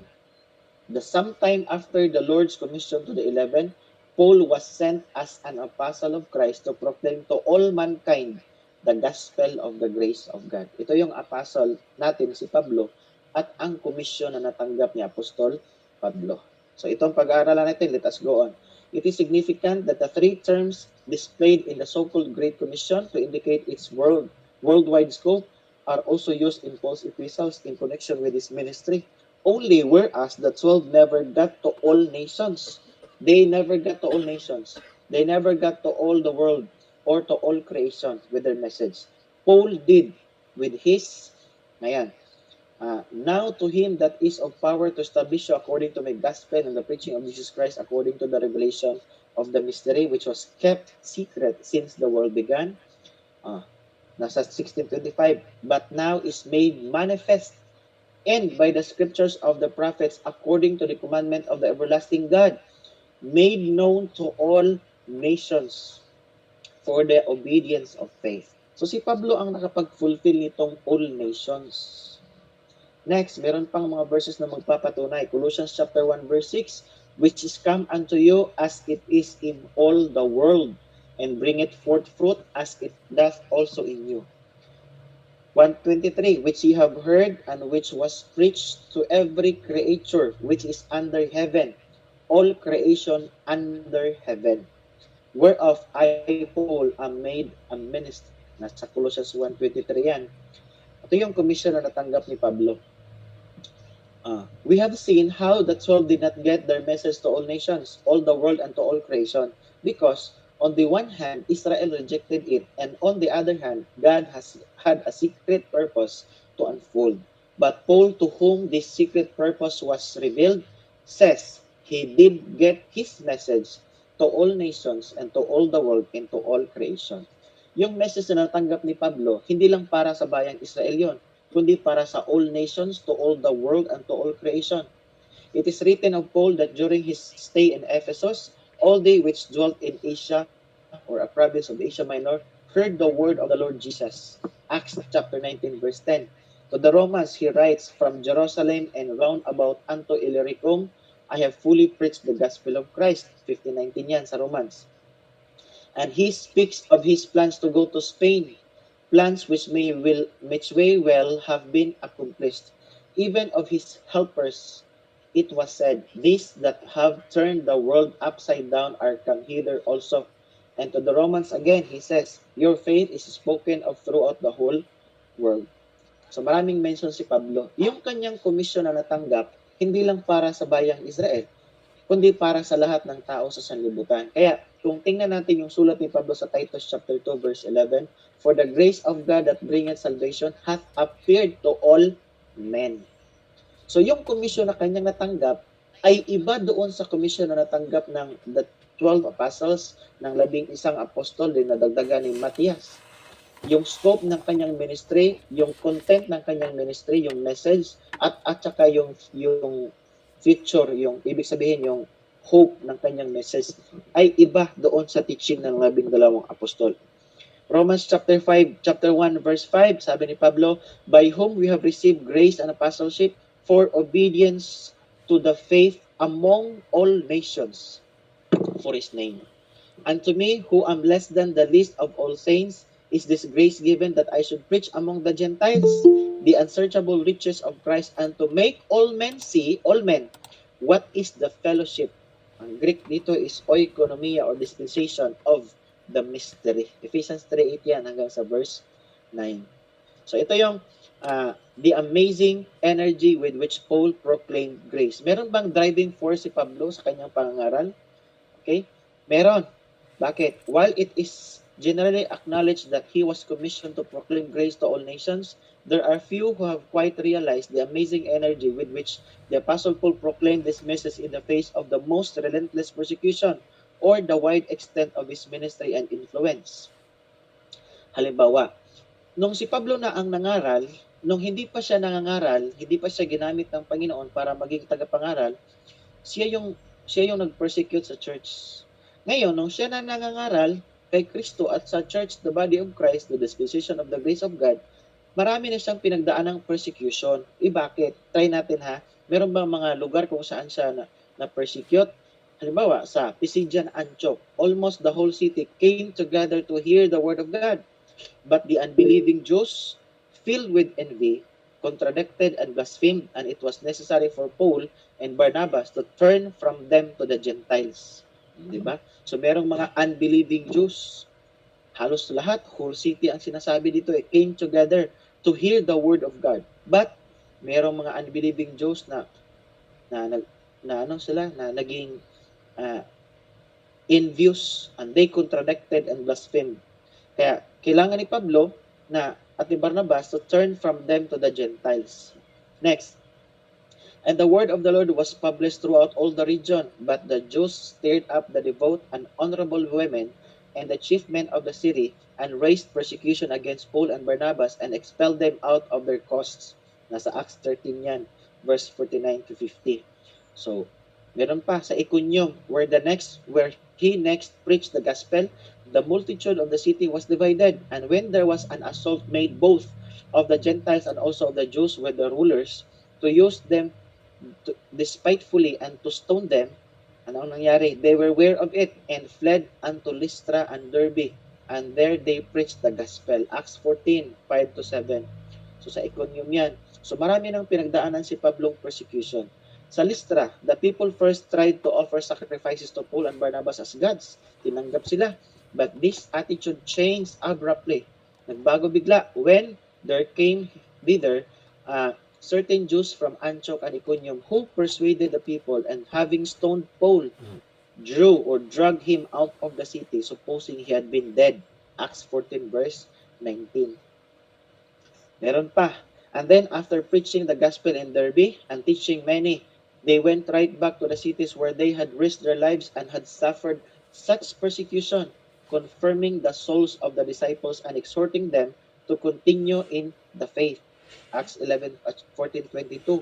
The sometime after the Lord's commission to the 11, Paul was sent as an apostle of Christ to proclaim to all mankind the gospel of the grace of God. Ito yung apostle natin, si Pablo, at ang komisyon na natanggap ni Apostol Pablo. So itong pag-aaralan natin, let us go on. It is significant that the three terms displayed in the so-called Great Commission to indicate its worldwide scope are also used in Paul's epistles in connection with his ministry. Only whereas the 12 never got to all nations. They never got to all nations. They never got to all the world or to all creation with their message. Paul did with his, now to him that is of power to establish you according to my gospel and the preaching of Jesus Christ according to the revelation of the mystery which was kept secret since the world began. Nasa 16:25, but now is made manifest and by the scriptures of the prophets according to the commandment of the everlasting God, made known to all nations for the obedience of faith. So si Pablo ang nakapag-fulfill nitong all nations. Next, meron pang mga verses na magpapatunay. Colossians chapter 1 verse 6, which is come unto you as it is in all the world, and bring it forth fruit as it doth also in you. 1:23, which ye have heard and which was preached to every creature which is under heaven, all creation under heaven, whereof I, Paul, am made a minister. Nasa Colossians 1:23 yan. Ito yung commission na natanggap ni Pablo. We have seen how the 12 did not get their message to all nations, all the world, and to all creation, because on the one hand, Israel rejected it, and on the other hand, God has had a secret purpose to unfold. But Paul, to whom this secret purpose was revealed, says he did get his message to all nations and to all the world and to all creation. Yung message na natanggap ni Pablo, hindi lang para sa bayang Israel yon, kundi para sa all nations, to all the world, and to all creation. It is written of Paul that during his stay in Ephesus, all they which dwelt in Asia, or a province of Asia Minor, heard the word of the Lord Jesus. Acts chapter 19 verse 10. To the Romans, he writes, from Jerusalem and round about unto Illyricum, I have fully preached the gospel of Christ. 15:19 yan sa Romans. And he speaks of his plans to go to Spain, plans which may well have been accomplished. Even of his helpers, it was said, these that have turned the world upside down are come hither also. And to the Romans again, he says, your faith is spoken of throughout the whole world. So maraming mention si Pablo. Yung kanyang komisyon na natanggap, hindi lang para sa bayang Israel, kundi para sa lahat ng tao sa sanlibutan. Kaya, kung tingnan natin yung sulat ni Pablo sa Titus chapter 2 verse 11, "For the grace of God that bringeth salvation hath appeared to all men." So yung komisyon na kanyang natanggap ay iba doon sa komisyon na natanggap ng the 12 apostles, ng 11 apostol din na dagdagan ni Matias. Yung scope ng kanyang ministry, yung content ng kanyang ministry, yung message, at saka yung future, yung ibig sabihin yung hope ng kanyang message ay iba doon sa teaching ng 12 apostol. Romans chapter 5, chapter 1, verse 5, sabi ni Pablo, "By whom we have received grace and apostleship for obedience to the faith among all nations for his name. And to me, who am less than the least of all saints, is this grace given that I should preach among the Gentiles the unsearchable riches of Christ, and to make all men see, all men, what is the fellowship." Ang Greek dito is oikonomia or dispensation of the mystery. Ephesians 3:8 yan hanggang sa verse 9. So ito yung the amazing energy with which Paul proclaimed grace. Meron bang driving force si Pablo sa kanyang pangangaral? Okay? Meron. Bakit? While it is generally acknowledged that he was commissioned to proclaim grace to all nations, there are few who have quite realized the amazing energy with which the Apostle Paul proclaimed this message in the face of the most relentless persecution or the wide extent of his ministry and influence. Halimbawa, nung si Pablo na ang nangaral, nung hindi pa siya nangangaral, hindi pa siya ginamit ng Panginoon para maging tagapangaral, siya yung nag-persecute sa church. Ngayon, nung siya na nangangaral kay Kristo at sa church, the body of Christ, the dispensation of the grace of God, marami na siyang pinagdaan ng persecution. Bakit? Try natin ha. Meron ba mga lugar kung saan siya na-persecute? Halimbawa, sa Pisidian Antioch, almost the whole city came together to hear the word of God. But the unbelieving Jews, filled with envy, contradicted and blasphemed, and it was necessary for Paul and Barnabas to turn from them to the Gentiles. Diba? So merong mga unbelieving Jews. Halos lahat, whole city ang sinasabi dito came together to hear the word of God. But merong mga unbelieving Jews na naging envious, and they contradicted and blasphemed. Kaya kailangan ni Pablo at ni Barnabas to turn from them to the Gentiles. Next. "And the word of the Lord was published throughout all the region, but the Jews stirred up the devout and honorable women and the chief men of the city, and raised persecution against Paul and Barnabas, and expelled them out of their coasts." Nasa Acts 13 yan, verse 49 to 50. So, meron pa sa Iconium, where he next preached the gospel, the multitude of the city was divided, and when there was an assault made both of the Gentiles and also of the Jews with the rulers to use them despitefully and to stone them, ano ang nangyari? They were aware of it and fled unto Lystra and Derbe, and there they preached the gospel. Acts 14, 5 to 7. So sa Iconium yan. So marami nang pinagdaanan si Pablong persecution. Sa Lystra, the people first tried to offer sacrifices to Paul and Barnabas as gods. Tinanggap sila. But this attitude changed abruptly. Nagbago bigla when there came thither certain Jews from Antioch and Iconium who persuaded the people, and having stoned Paul, drew or dragged him out of the city, supposing he had been dead. Acts 14 verse 19. Meron pa. And then after preaching the gospel in Derbe and teaching many, they went right back to the cities where they had risked their lives and had suffered such persecution, confirming the souls of the disciples and exhorting them to continue in the faith. Acts 14:22.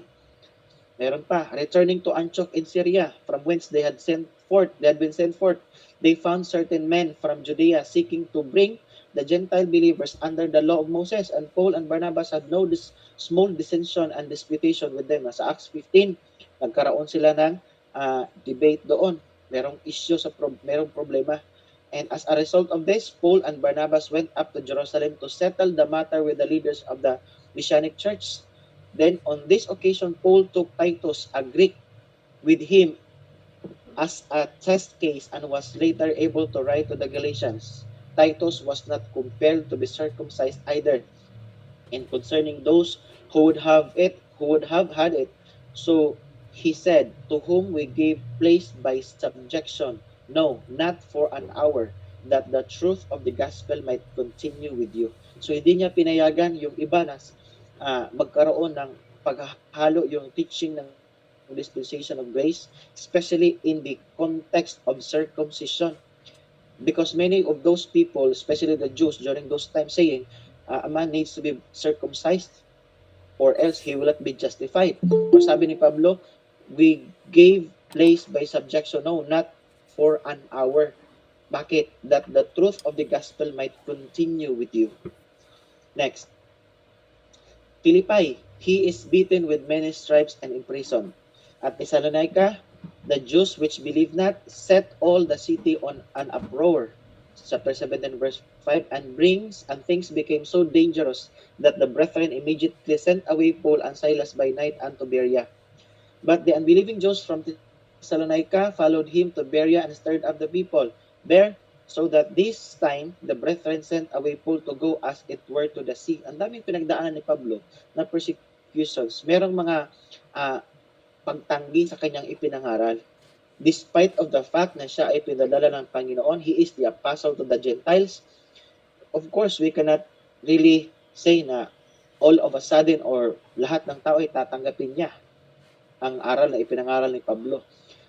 Meron pa, returning to Antioch in Syria, from whence they had been sent forth, they found certain men from Judea seeking to bring the Gentile believers under the law of Moses, and Paul and Barnabas had no small dissension and disputation with them. Sa Acts 15, nagkaroon sila ng debate doon. Merong issue merong problema. And as a result of this, Paul and Barnabas went up to Jerusalem to settle the matter with the leaders of the Messianic church. Then on this occasion, Paul took Titus, a Greek, with him as a test case, and was later able to write to the Galatians. Titus was not compelled to be circumcised either. And concerning those who would have had it, so he said, to whom we gave place by subjection, no, not for an hour, that the truth of the gospel might continue with you. So hindi niya pinayagan yung iba na magkaroon ng paghalo yung teaching ng dispensation of grace, especially in the context of circumcision. Because many of those people, especially the Jews during those times, saying, a man needs to be circumcised or else he will not be justified. Or sabi ni Pablo, we gave place by subjection, no, not for an hour. Bakit? That the truth of the gospel might continue with you. Next, Philippi, he is beaten with many stripes and imprisoned. At Thessalonica, the Jews which believe not set all the city on an uproar. Chapter 17 verse 5, and things became so dangerous that the brethren immediately sent away Paul and Silas by night unto Berea. But the unbelieving Jews from Thessalonica followed him to Berea and stirred up the people there, so that this time the brethren sent away Paul to go as it were to the sea. Ang daming pinagdaanan ni Pablo na persecutions. Merong mga pagtanggi sa kanyang ipinangaral. Despite of the fact na siya ay pinadala ng Panginoon, he is the apostle to the Gentiles. Of course, we cannot really say na all of a sudden or lahat ng tao ay tatanggapin niya ang aral na ipinangaral ni Pablo.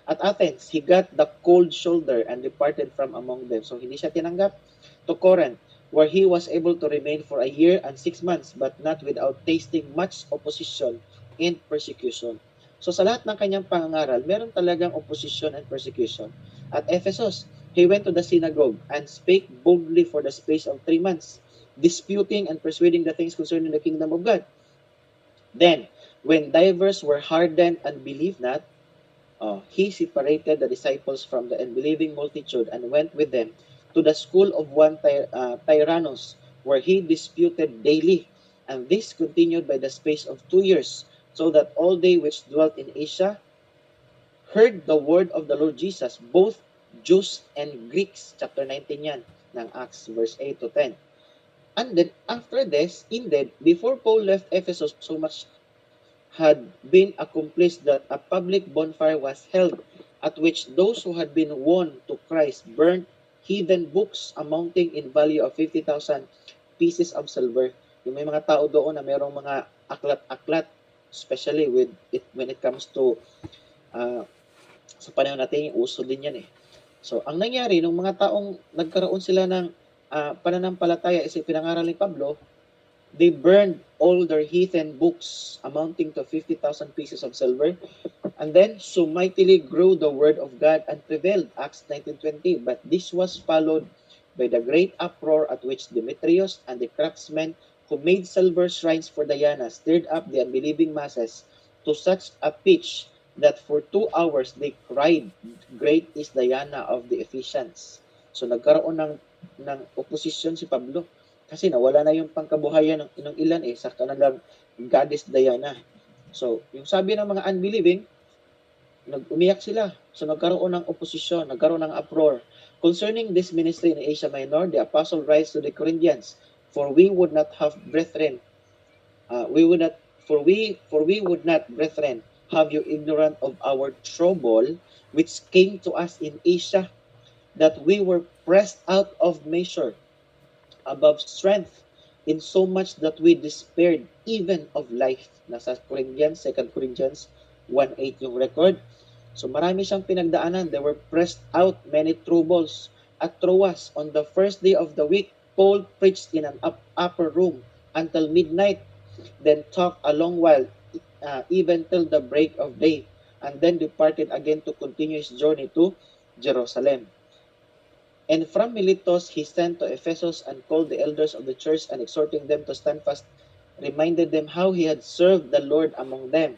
At Athens, he got the cold shoulder and departed from among them. So hindi siya tinanggap. To Corinth, where he was able to remain for a year and 6 months, but not without tasting much opposition and persecution. So sa lahat ng kanyang pangangaral, meron talagang opposition and persecution. At Ephesus, he went to the synagogue and spake boldly for the space of 3 months, disputing and persuading the things concerning the kingdom of God. Then, when divers were hardened and believed not, he separated the disciples from the unbelieving multitude and went with them to the school of one Tyrannus, where he disputed daily. And this continued by the space of 2 years, so that all they which dwelt in Asia heard the word of the Lord Jesus, both Jews and Greeks. Chapter 19 yan, ng Acts, verse 8 to 10. And then, after this, indeed, before Paul left Ephesus, so much had been accomplished that a public bonfire was held, at which those who had been won to Christ burnt heathen books amounting in value of 50,000 pieces of silver. Yung may mga tao doon na merong mga aklat-aklat, especially when it comes to sa panahon natin, yung uso din yan eh. So, ang nangyari, nung mga taong nagkaroon sila ng pananampalataya is pinangaral ni Pablo, they burned all their heathen books amounting to 50,000 pieces of silver, and then so mightily grew the word of God and prevailed. Acts 19:20. But this was followed by the great uproar at which Demetrius and the craftsmen who made silver shrines for Diana stirred up the unbelieving masses to such a pitch that for 2 hours they cried, "Great is Diana of the Ephesians." So nagkaroon ng opposition si Pablo kasi nawala na yung pangkabuhayan ng ilan sa kanilang goddess Diana. So yung sabi ng mga unbelieving, nag-umiyak sila. So nagkaroon ng opposition, nagkaroon ng uproar. Concerning this ministry in Asia Minor, the apostle writes to the Corinthians, "For we would not have brethren, brethren, have you ignorant of our trouble which came to us in Asia, that we were pressed out of measure, above strength, in so much that we despaired even of life." Nasa Corinthians, 2 Corinthians 1:8 yung record. So marami siyang pinagdaanan. They were pressed out, many troubles. At Troas, on the first day of the week, Paul preached in an upper room until midnight, then talked a long while, even till the break of day, and then departed again to continue his journey to Jerusalem. And from Miletus he sent to Ephesus and called the elders of the church, and exhorting them to stand fast, reminded them how he had served the Lord among them,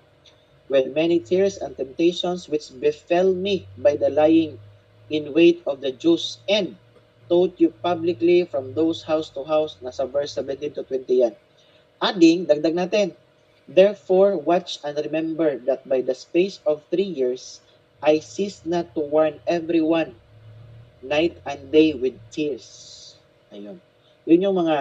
with many tears and temptations which befell me by the lying in wait of the Jews, and taught you publicly from those house to house. Nasa verse 17 to 20 yan. Adding, dagdag natin, therefore watch and remember that by the space of 3 years, I ceased not to warn everyone, night and day with tears. Ayun. Yun yung mga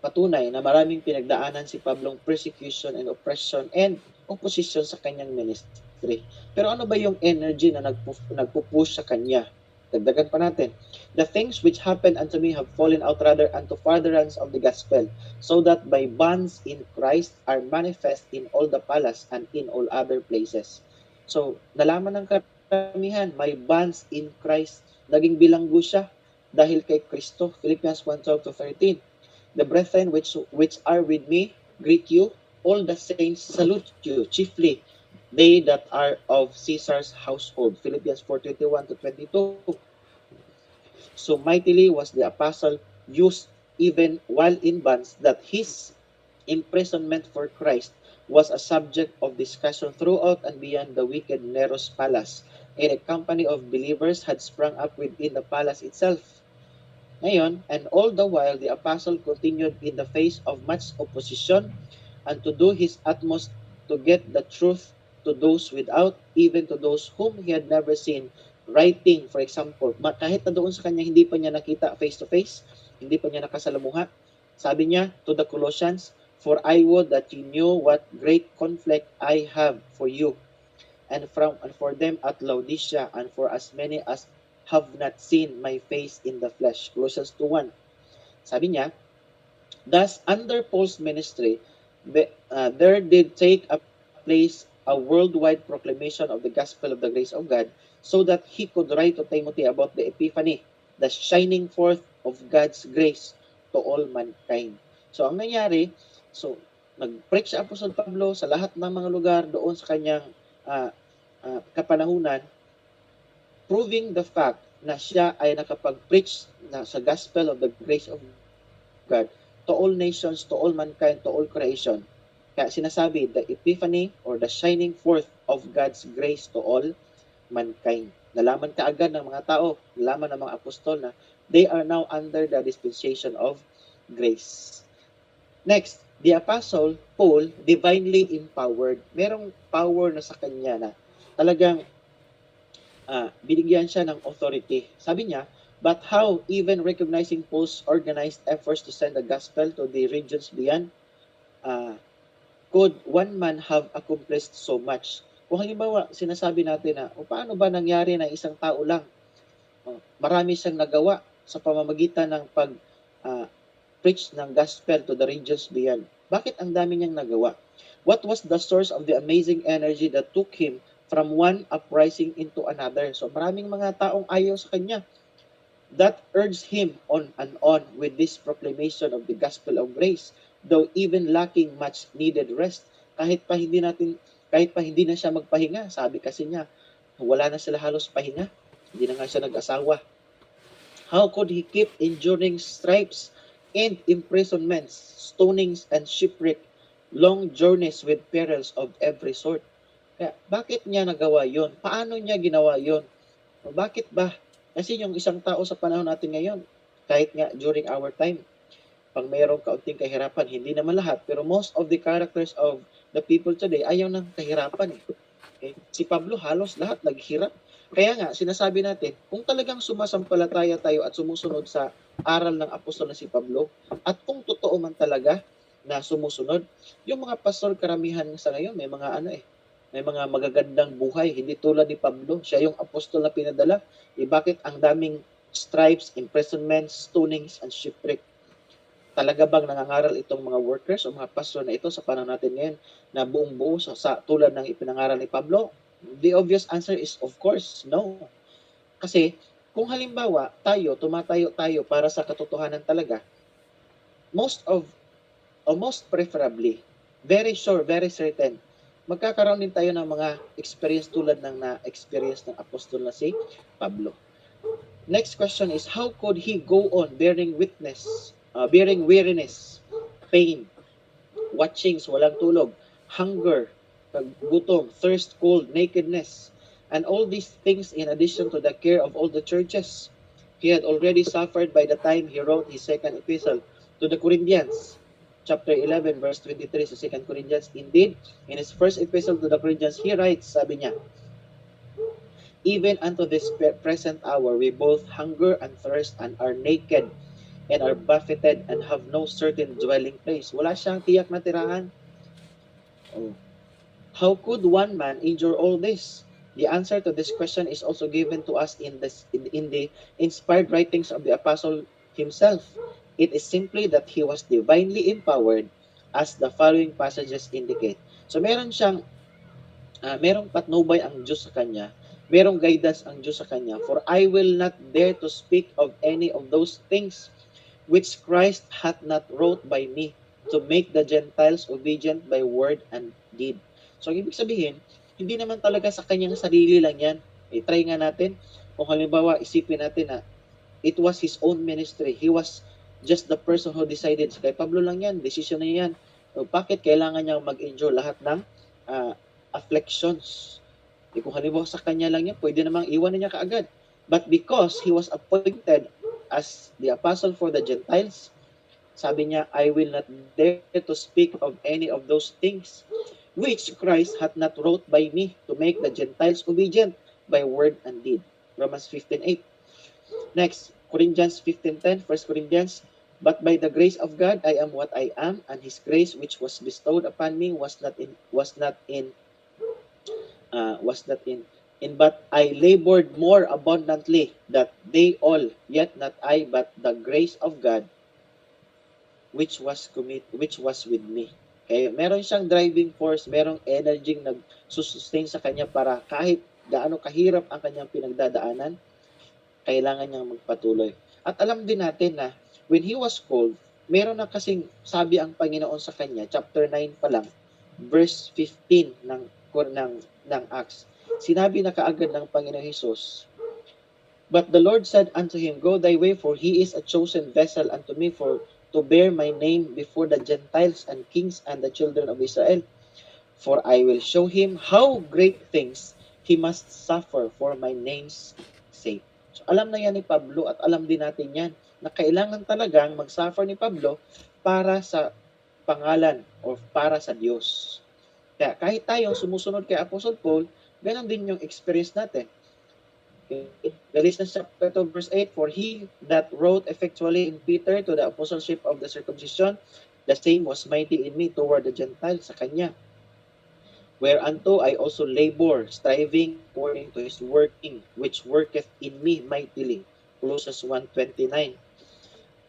patunay na maraming pinagdaanan si Pablong persecution and oppression and opposition sa kanyang ministry. Pero ano ba yung energy na nagpupush sa kanya? Dagdagan pa natin. The things which happened unto me have fallen out rather unto furtherance of the gospel, so that my bonds in Christ are manifest in all the palace and in all other places. So, nalaman ng karamihan, my bonds in Christ. Naging bilanggo siya dahil kay Kristo. Philippians 1:12-13. The brethren which are with me greet you. All the saints salute you, chiefly they that are of Caesar's household. Philippians 4:21-22. So mightily was the apostle used even while in bonds, that his imprisonment for Christ was a subject of discussion throughout and beyond the wicked Nero's palace, and a company of believers had sprung up within the palace itself. Ngayon, and all the while the apostle continued in the face of much opposition and to do his utmost to get the truth to those without, even to those whom he had never seen, writing, for example, kahit na doon sa kanya hindi pa niya nakita face to face, hindi pa niya nakasalamuha, sabi niya to the Colossians, for I would that you knew what great conflict I have for you, and for them at Laodicea, and for as many as have not seen my face in the flesh. Colossians 2:1. Sabi niya, thus under Paul's ministry, there did take a place a worldwide proclamation of the gospel of the grace of God, so that he could write to Timothy about the epiphany, the shining forth of God's grace to all mankind. So ang nangyari, so nag-preach si Apostol Pablo sa lahat ng mga lugar doon sa kanyang kapanahunan, proving the fact na siya ay nakapag-preach na sa gospel of the grace of God to all nations, to all mankind, to all creation. Kaya sinasabi, the epiphany or the shining forth of God's grace to all mankind. Nalaman kaagad ng mga tao, nalaman ng mga apostol na they are now under the dispensation of grace. Next, the apostle Paul, divinely empowered. Merong power na sa kanya na talagang binigyan siya ng authority. Sabi niya, but how, even recognizing Paul's organized efforts to send the gospel to the regions beyond, could one man have accomplished so much? Kung halimbawa, sinasabi natin na, paano ba nangyari na isang tao lang? Marami siyang nagawa sa pamamagitan ng pag-preach ng gospel to the regions beyond. Bakit ang dami niyang nagawa? What was the source of the amazing energy that took him from one uprising into another? So maraming mga taong ayaw sa kanya. That urged him on and on with this proclamation of the gospel of grace, though even lacking much needed rest. Kahit pa hindi na siya magpahinga, sabi kasi niya, wala na sila halos pahinga. Hindi na nga siya nag-asawa. How could he keep enduring stripes and imprisonments, stonings and shipwreck, long journeys with perils of every sort? Kaya, bakit niya nagawa yon? Paano niya ginawa yon? Bakit ba? Kasi yung isang tao sa panahon natin ngayon, kahit nga during our time, pag mayroong kaunting kahirapan, hindi naman lahat, pero most of the characters of the people today, ayaw ng kahirapan. Okay? Si Pablo, halos lahat naghirap. Kaya nga, sinasabi natin, kung talagang sumasampalataya tayo at sumusunod sa aral ng apostol na si Pablo, at kung totoo man talaga na sumusunod, yung mga pastor karamihan sa ngayon, may mga may mga magagandang buhay, hindi tulad ni Pablo. Siya yung apostol na pinadala. Bakit ang daming stripes, imprisonments, stonings, and shipwreck? Talaga bang nangangaral itong mga workers o mga pastor na ito sa panahon natin ngayon na buong buo sa tulad ng ipinangaral ni Pablo? The obvious answer is, of course, no. Kasi, kung halimbawa, tumatayo tayo para sa katotohanan talaga, most preferably, very sure, very certain, magkakaroon din tayo ng mga experience tulad ng na-experience ng apostol na si Pablo. Next question is, how could he go on bearing weariness, pain, watchings, walang tulog, hunger, gutom, thirst, cold, nakedness, and all these things in addition to the care of all the churches he had already suffered by the time he wrote his second epistle to the Corinthians. Chapter 11, verse 23 sa 2 Corinthians. Indeed, in his first epistle to the Corinthians, he writes, sabi niya, even unto this present hour, we both hunger and thirst and are naked and are buffeted and have no certain dwelling place. Wala siyang tiyak na tirahan. How could one man endure all this? The answer to this question is also given to us in the inspired writings of the apostle himself. It is simply that he was divinely empowered, as the following passages indicate. So merong patnubay ang Diyos sa kanya, merong guidance ang Diyos sa kanya. For I will not dare to speak of any of those things which Christ hath not wrought by me, to make the Gentiles obedient by word and deed. So, ibig sabihin, hindi naman talaga sa kanyang sarili lang yan. I-try nga natin, kung halimbawa, isipin natin na it was his own ministry. He was just the person who decided. Kay Pablo lang yan, decision na yan. O, bakit kailangan niya mag-endure lahat ng uh, afflictions? Kung halimbawa sa kanya lang yan, pwede namang iwan na niya kaagad. But because he was appointed as the apostle for the Gentiles, sabi niya, I will not dare to speak of any of those things which Christ hath not wrought by me, to make the Gentiles obedient by word and deed. Romans 15:8. Next, Corinthians 15:10, 1 Corinthians, but by the grace of God I am what I am, and his grace which was bestowed upon me was not in but I labored more abundantly, that they all, yet not I, but the grace of God which was with me. Kaya meron siyang driving force, merong energy nagsusustain sa kanya para kahit gaano kahirap ang kanyang pinagdadaanan, kailangan niyang magpatuloy. At alam din natin na when he was called, meron na kasing sabi ang Panginoon sa kanya, chapter 9 pa lang, verse 15 ng Acts. Sinabi na kaagad ng Panginoon Jesus, but the Lord said unto him, go thy way, for he is a chosen vessel unto me to bear my name before the Gentiles and kings and the children of Israel. For I will show him how great things he must suffer for my name's sake. So alam na yan ni Pablo at alam din natin yan na kailangan talagang mag-suffer ni Pablo para sa pangalan o para sa Diyos. Kaya kahit tayong sumusunod kay Apostle Paul, ganon din yung experience natin. Galatians chapter 2 verse 8, for he that wrote effectually in Peter to the apostleship of the circumcision, the same was mighty in me toward the Gentiles, sa kanya. Whereunto I also labor, striving according to his working, which worketh in me mightily. Colossians 1:29.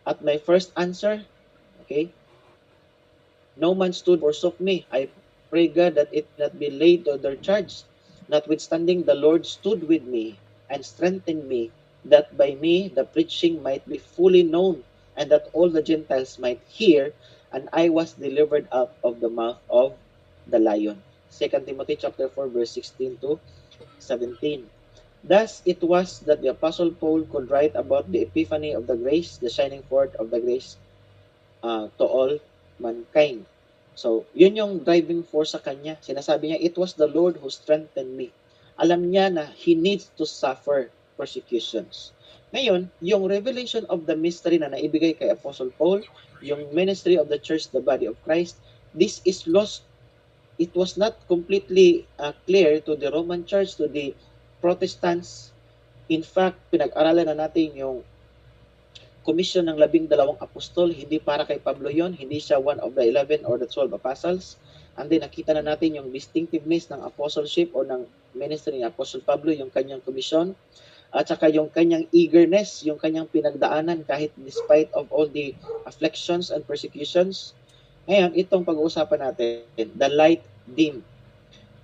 At my first answer, okay, no man stood or forsook me. I pray God that it not be laid to their charge. Notwithstanding, the Lord stood with me and strengthened me, that by me the preaching might be fully known, and that all the Gentiles might hear, and I was delivered out of the mouth of the lion. 2 Timothy chapter 4 verse 16 to 17. Thus it was that the Apostle Paul could write about the epiphany of the grace, the shining forth of the grace to all mankind. So, yun yung driving force sa kanya. Sinasabi niya, it was the Lord who strengthened me. Alam niya na he needs to suffer persecutions. Ngayon, yung revelation of the mystery na naibigay kay Apostle Paul, yung ministry of the church, the body of Christ, this is lost. It was not completely clear to the Roman church, to the Protestants. In fact, pinag-aralan na natin yung commission ng 12 apostol, hindi para kay Pablo yon, hindi siya one of the 11 or the 12 apostles. And then nakita na natin yung distinctiveness ng apostleship o ng ministry ni Apostle Pablo, yung kanyang commission, at saka yung kanyang eagerness, yung kanyang pinagdaanan kahit despite of all the afflictions and persecutions. Ngayon, itong pag-uusapan natin, the light dim.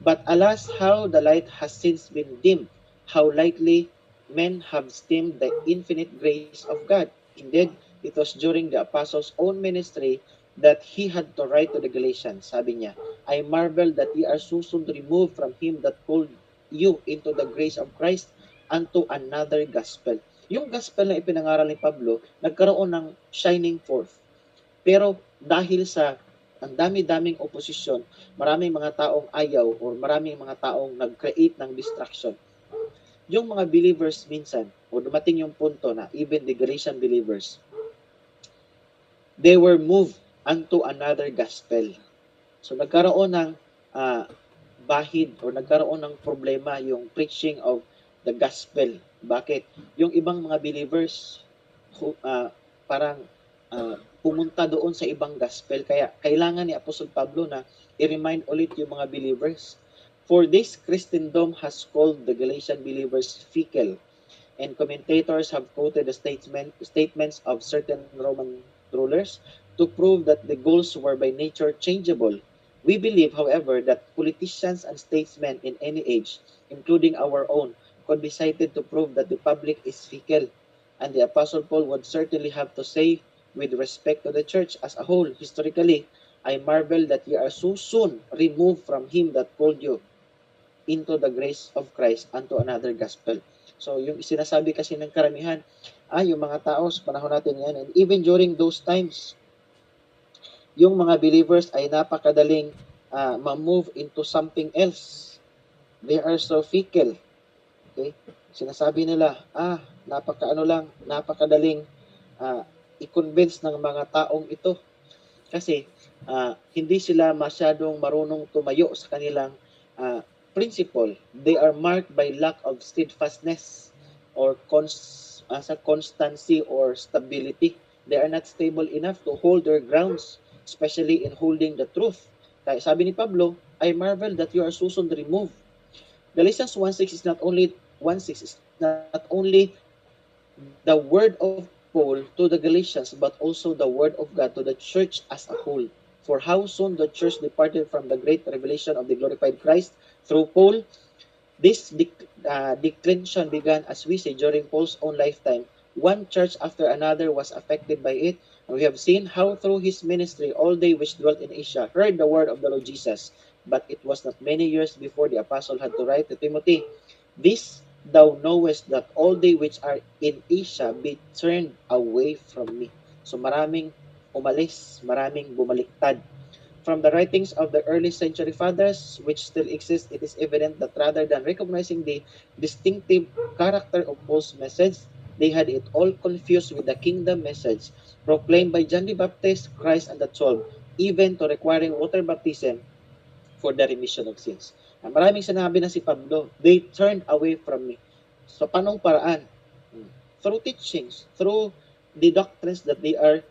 But alas, how the light has since been dimmed, how lightly men have esteemed the infinite grace of God. Indeed, it was during the apostle's own ministry that he had to write to the Galatians. Sabi niya, I marvel that ye are so soon removed from him that called you into the grace of Christ unto another gospel. Yung gospel na ipinangaral ni Pablo, nagkaroon ng shining forth. Pero dahil sa ang dami-daming opposition, maraming mga taong ayaw or maraming mga taong nag-create ng distraction. Yung mga believers minsan, o dumating yung punto na even the Galatian believers, they were moved unto another gospel. So nagkaroon ng bahid o nagkaroon ng problema yung preaching of the gospel. Bakit? Yung ibang mga believers parang pumunta doon sa ibang gospel. Kaya kailangan ni Apostol Pablo na i-remind ulit yung mga believers. For this, Christendom has called the Galatian believers fickle, and commentators have quoted the statements of certain Roman rulers to prove that the goals were by nature changeable. We believe, however, that politicians and statesmen in any age, including our own, could be cited to prove that the public is fickle, and the Apostle Paul would certainly have to say, with respect to the church as a whole, historically, I marvel that ye are so soon removed from him that called you into the grace of Christ unto another gospel. So, yung sinasabi kasi ng karamihan, yung mga tao sa panahon natin yan, and even during those times, yung mga believers ay napakadaling ma-move into something else. They are so fickle. Okay? Sinasabi nila, napakadaling i-convince ng mga taong ito. Kasi, hindi sila masyadong marunong tumayo sa kanilang principle. They are marked by lack of steadfastness or constancy or stability. They are not stable enough to hold their grounds, especially in holding the truth. Kaya sabi ni Pablo, I marvel that you are so soon removed. Galatians 1:6 is not only the word of Paul to the Galatians, but also the word of God to the church as a whole. For how soon the church departed from the great revelation of the glorified Christ through Paul, this declension began, as we say, during Paul's own lifetime. One church after another was affected by it, and we have seen how through his ministry all they which dwelt in Asia heard the word of the Lord Jesus. But it was not many years before the apostle had to write to Timothy, this thou knowest that all they which are in Asia be turned away from me. So maraming umalis, maraming bumaliktad. From the writings of the early century fathers, which still exist, it is evident that rather than recognizing the distinctive character of Paul's message, they had it all confused with the kingdom message proclaimed by John the Baptist, Christ, and the 12, even to requiring water baptism for the remission of sins. Maraming sinabi na si Pablo, they turned away from me. So, panong paraan? Through teachings, through the doctrines that they are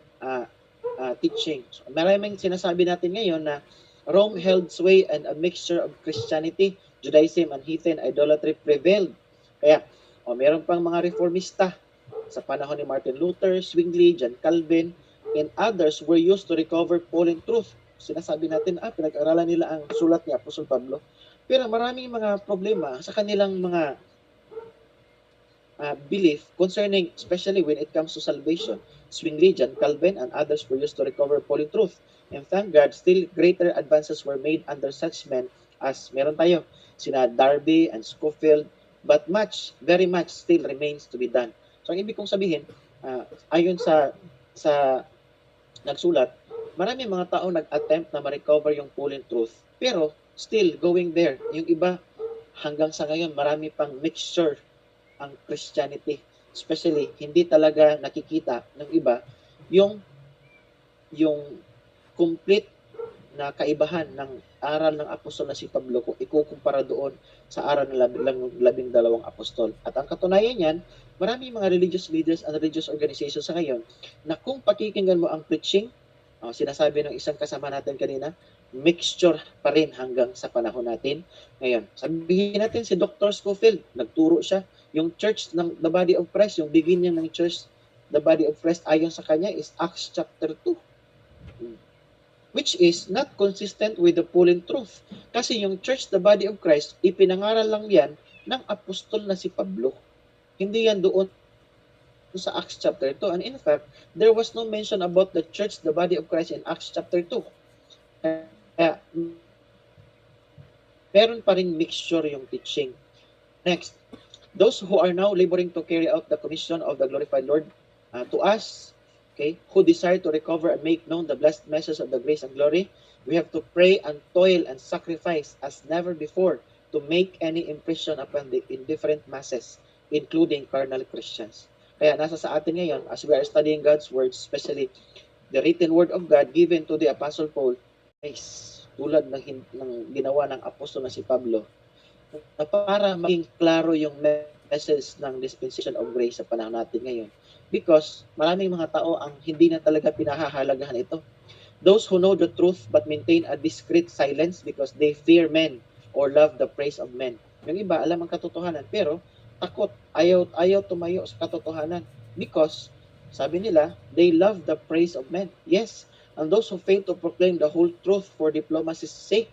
teaching. So, maraming sinasabi natin ngayon na Rome held sway and a mixture of Christianity, Judaism, and heathen idolatry prevailed. Kaya, meron pang mga reformista sa panahon ni Martin Luther, Zwingli, John Calvin, and others were used to recover Pauline truth. Sinasabi natin, pinag-aralan nila ang sulat ni Apostol Pablo. Pero maraming mga problema sa kanilang mga belief concerning, especially when it comes to salvation. Zwingli, John Calvin, and others were used to recover Pauline truth. And thank God, still greater advances were made under such men as meron tayo, sina Darby and Scofield, but very much still remains to be done. So, ang ibig kong sabihin, ayon sa nagsulat, marami mga tao nag-attempt na ma-recover yung Pauline truth, pero still going there. Yung iba, hanggang sa ngayon, marami pang mixture ang Christianity. Especially, hindi talaga nakikita ng iba yung complete na kaibahan ng aral ng apostol na si Pablo kung ikukumpara doon sa aral ng 12 apostol. At ang katunayan yan, marami mga religious leaders and religious organizations sa ngayon na kung pakikinggan mo ang preaching, sinasabi ng isang kasama natin kanina, mixture pa rin hanggang sa panahon natin ngayon. Sabihin natin si Dr. Scofield, nagturo siya, yung church ng the body of Christ, yung beginning ng church, the body of Christ, ayon sa kanya is Acts chapter 2. Which is not consistent with the Pauline truth. Kasi yung church, the body of Christ, ipinangaral lang yan ng apostol na si Pablo. Hindi yan doon sa Acts chapter 2. And in fact, there was no mention about the church, the body of Christ in Acts chapter 2. Kaya, meron pa rin mixture yung teaching. Next, those who are now laboring to carry out the commission of the glorified Lord to us, who desire to recover and make known the blessed message of the grace and glory, we have to pray and toil and sacrifice as never before to make any impression upon the indifferent masses, including carnal Christians. Kaya nasa sa atin ngayon, as we are studying God's Word, especially the written Word of God given to the Apostle Paul, tulad ng ginawa ng apostol na si Pablo, na para maging klaro yung message ng dispensation of grace sa panahon natin ngayon. Because maraming mga tao ang hindi na talaga pinahahalagahan ito. Those who know the truth but maintain a discreet silence because they fear men or love the praise of men. Yung iba, alam ang katotohanan, pero takot, ayaw tumayo sa katotohanan because, sabi nila, they love the praise of men. Yes, and those who fail to proclaim the whole truth for diplomacy's sake,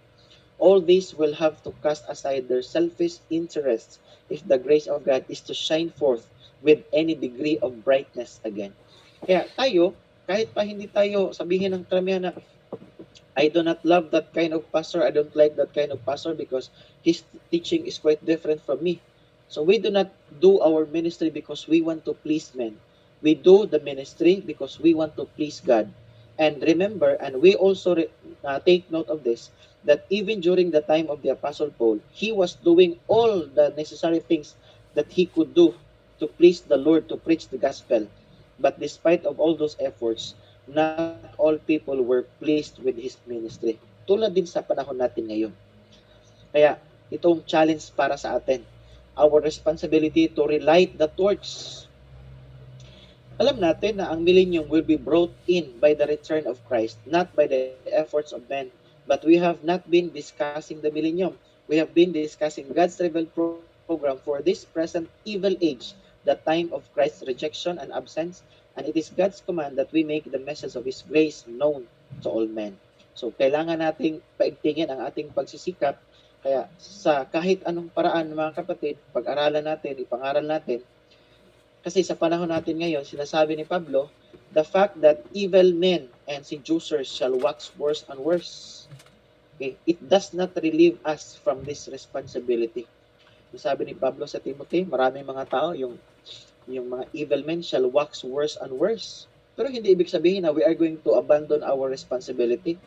all these will have to cast aside their selfish interests if the grace of God is to shine forth with any degree of brightness again. Kaya tayo, kahit pa hindi tayo sabihin ng karamihan na I do not love that kind of pastor, I don't like that kind of pastor because his teaching is quite different from me. So we do not do our ministry because we want to please men. We do the ministry because we want to please God. And remember, and we also take note of this, that even during the time of the Apostle Paul, he was doing all the necessary things that he could do to please the Lord, to preach the gospel. But despite of all those efforts, not all people were pleased with his ministry. Tulad din sa panahon natin ngayon. Kaya itong challenge para sa atin. Our responsibility to relight the torch. Alam natin na ang millennium will be brought in by the return of Christ, not by the efforts of men. But we have not been discussing the millennium. We have been discussing God's revealed program for this present evil age, the time of Christ's rejection and absence, and it is God's command that we make the message of His grace known to all men. So, kailangan nating paigtingin ang ating pagsisikap. Kaya sa kahit anong paraan, mga kapatid, pag-aralan natin, ipangaral natin, kasi sa panahon natin ngayon, sinasabi ni Pablo, the fact that evil men and seducers shall wax worse and worse. Okay? It does not relieve us from this responsibility. Sabi ni Pablo sa Timothy, maraming mga tao, yung mga evil men shall wax worse and worse. Pero hindi ibig sabihin na we are going to abandon our responsibility.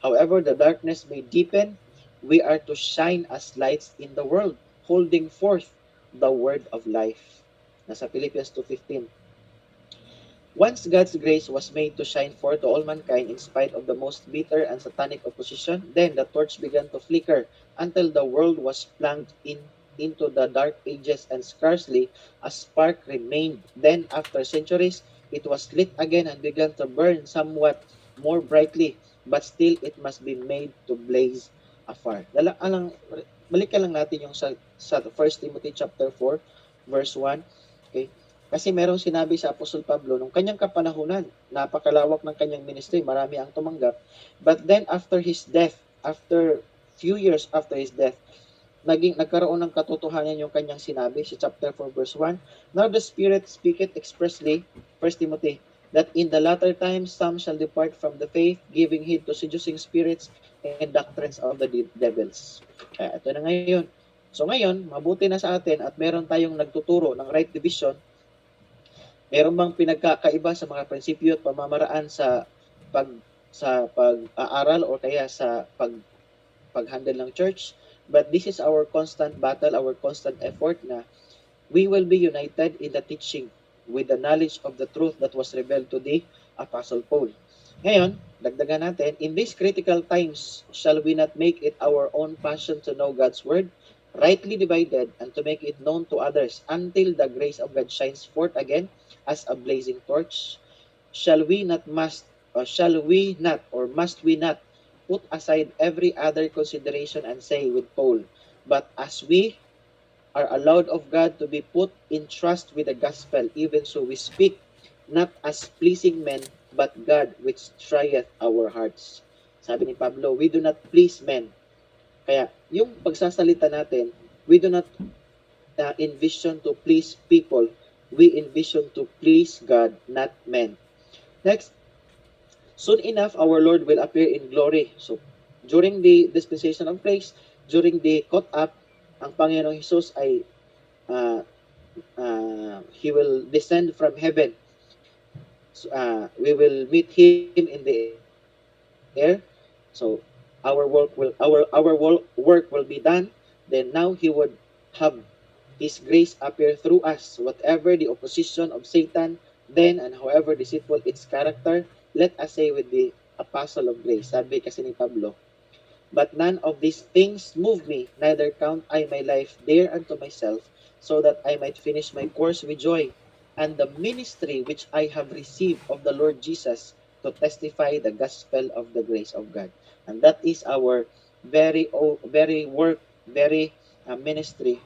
However, the darkness may deepen, we are to shine as lights in the world, holding forth the word of life. Nasa Philippians 2:15. Once God's grace was made to shine forth to all mankind in spite of the most bitter and satanic opposition, then the torch began to flicker until the world was plunged into the dark ages and scarcely a spark remained. Then, after centuries, it was lit again and began to burn somewhat more brightly, but still it must be made to blaze afar. Balikan lang natin yung sa 1 Timothy chapter 4, verse 1. Okay? Kasi merong sinabi sa Apostol Pablo, nung kanyang kapanahunan, napakalawak ng kanyang ministry, marami ang tumanggap. But then after his death, after few years after his death, nagkaroon ng katotohanan yung kanyang sinabi sa chapter 4 verse 1. Now the Spirit speaketh expressly, 1 Timothy, that in the latter times some shall depart from the faith, giving heed to seducing spirits and doctrines of the devils. Ito na ngayon. So ngayon, mabuti na sa atin at meron tayong nagtuturo ng right division. Meron bang pinagkakaiba sa mga prinsipyo at pamamaraan sa pag-aaral o kaya sa pag-handle ng church? But this is our constant battle, our constant effort na we will be united in the teaching with the knowledge of the truth that was revealed to the Apostle Paul. Ngayon, dagdagan natin, in these critical times, shall we not make it our own passion to know God's word, rightly divided, and to make it known to others until the grace of God shines forth again as a blazing torch? Shall we not, or must we not put aside every other consideration and say with Paul, but as we are allowed of God to be put in trust with the gospel, even so we speak, not as pleasing men, but God which trieth our hearts. Sabi ni Pablo, we do not please men. Kaya yung pagsasalita natin, we do not envision to please people. We envision to please God, not men. Next, soon enough, our Lord will appear in glory. So, during the dispensation of grace, during the caught up, ang Panginoong Jesus ay He will descend from heaven. So, we will meet Him in the air. So, our work will be done. Then now He would have His grace appear through us. Whatever the opposition of Satan, then and however deceitful its character, let us say with the apostle of grace. Sabi kasi ni Pablo, but none of these things move me, neither count I my life dear unto myself, so that I might finish my course with joy, and the ministry which I have received of the Lord Jesus to testify the gospel of the grace of God. And that is our very work, very ministry.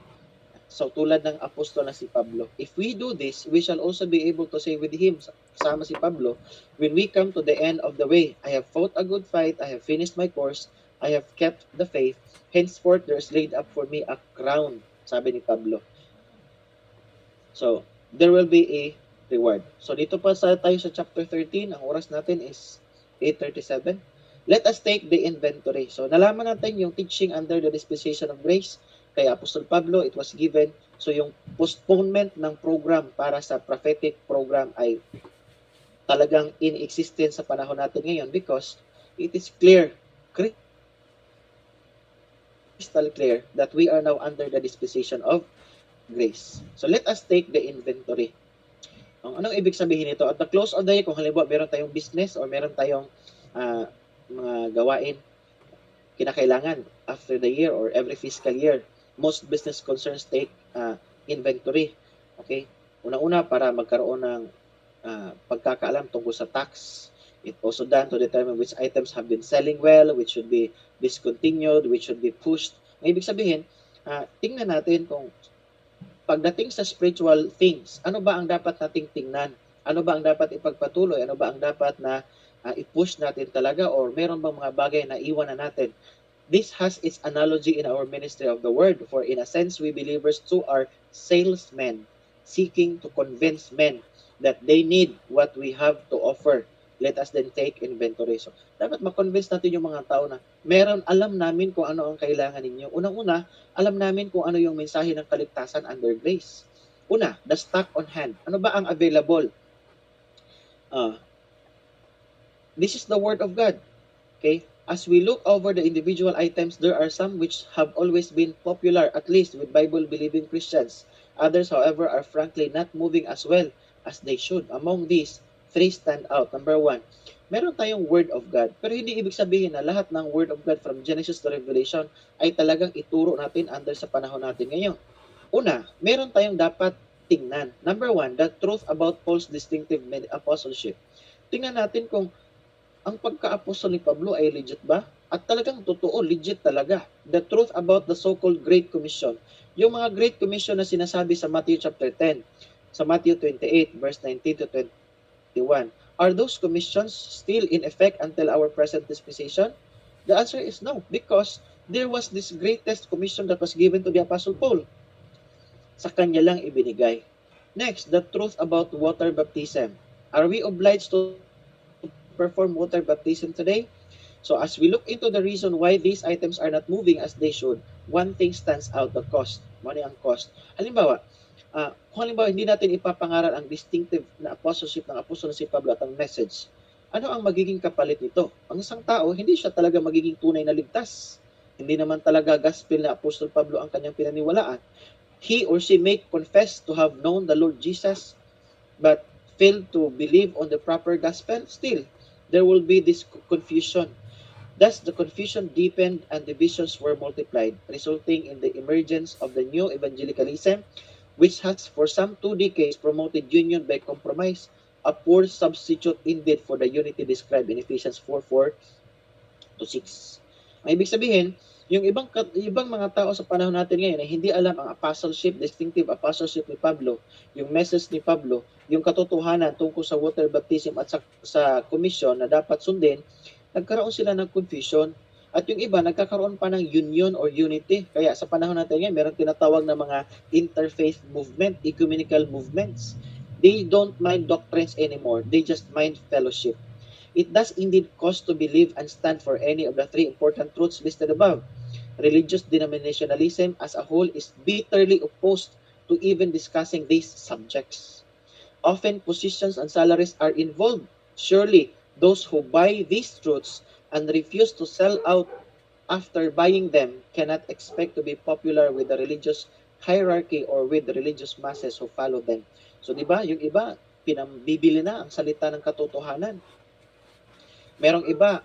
So tulad ng apostol na si Pablo, if we do this, we shall also be able to say with him, kasama si Pablo, when we come to the end of the way, I have fought a good fight, I have finished my course, I have kept the faith, henceforth there is laid up for me a crown, sabi ni Pablo. So, there will be a reward. So, dito pa tayo sa chapter 13, ang oras natin is 8:37. Let us take the inventory. So, nalaman natin yung teaching under the dispensation of grace. Kay Apostol Pablo, it was given. So, yung postponement ng program para sa prophetic program ay talagang in existence sa panahon natin ngayon because it is clear, crystal clear that we are now under the dispensation of grace. So let us take the inventory. Anong ibig sabihin nito? At the close of the year, kung halimbawa meron tayong business or meron tayong mga gawain kinakailangan after the year or every fiscal year, most business concerns take inventory. Okay? Unang-una para magkaroon ng pagkakaalam tungkol sa tax. It also done to determine which items have been selling well, which should be discontinued, which should be pushed. Ang ibig sabihin, tingnan natin kung pagdating sa spiritual things, ano ba ang dapat nating tingnan? Ano ba ang dapat ipagpatuloy? Ano ba ang dapat na i-push natin talaga? Or meron bang mga bagay na iwan na natin? This has its analogy in our ministry of the word. For in a sense, we believers too are salesmen seeking to convince men that they need what we have to offer. Let us then take inventory. So, dapat ma-convince natin yung mga tao na alam namin kung ano ang kailangan ninyo. Unang-una, alam namin kung ano yung mensahe ng kaligtasan under grace. Una, the stock on hand. Ano ba ang available? This is the word of God. Okay? As we look over the individual items, there are some which have always been popular, at least with Bible-believing Christians. Others, however, are frankly not moving as well as they should. Among these, 3 stand out. Number 1, meron tayong Word of God. Pero hindi ibig sabihin na lahat ng Word of God from Genesis to Revelation ay talagang ituro natin under sa panahon natin ngayon. Una, meron tayong dapat tingnan. Number 1, the truth about Paul's distinctive apostleship. Tingnan natin kung ang pagka-apostol ni Pablo ay legit ba? At talagang totoo, legit talaga. The truth about the so-called Great Commission. Yung mga Great Commission na sinasabi sa Matthew chapter 10, sa Matthew 28, verse 19 to 21. Are those commissions still in effect until our present dispensation? The answer is no, because there was this greatest commission that was given to the Apostle Paul. Sa kanya lang ibinigay. Next, the truth about water baptism. Are we obliged to perform water baptism today? So as we look into the reason why these items are not moving as they should, one thing stands out, the cost. Money ang cost. Halimbawa, kung halimbawa hindi natin ipapangaral ang distinctive na apostleship ng apostol si Pablo at ang message, ano ang magiging kapalit nito? Ang isang tao, hindi siya talaga magiging tunay na ligtas. Hindi naman talaga gospel na apostol Pablo ang kanyang pinaniwalaan. He or she may confess to have known the Lord Jesus, but fail to believe on the proper gospel. Still, there will be this confusion. Thus, the confusion deepened and divisions were multiplied, resulting in the emergence of the new evangelicalism, which has for some 2 decades promoted union by compromise, a poor substitute indeed for the unity described in Ephesians 4:4 to 6. Ang ibig sabihin, yung ibang mga tao sa panahon natin ngayon ay hindi alam ang apostleship, distinctive apostleship ni Pablo, yung message ni Pablo, yung katotohanan tungkol sa water baptism at sa commission na dapat sundin, nagkaroon sila ng confusion. At yung iba, nagkakaroon pa ng union or unity. Kaya sa panahon natin ngayon, meron tinatawag na mga interfaith movement, ecumenical movements. They don't mind doctrines anymore. They just mind fellowship. It does indeed cost to believe and stand for any of the 3 important truths listed above. Religious denominationalism as a whole is bitterly opposed to even discussing these subjects. Often, positions and salaries are involved. Surely, those who buy these truths and refuse to sell out after buying them cannot expect to be popular with the religious hierarchy or with the religious masses who follow them. So, di ba, yung iba, pinambibili na ang salita ng katotohanan. Merong iba,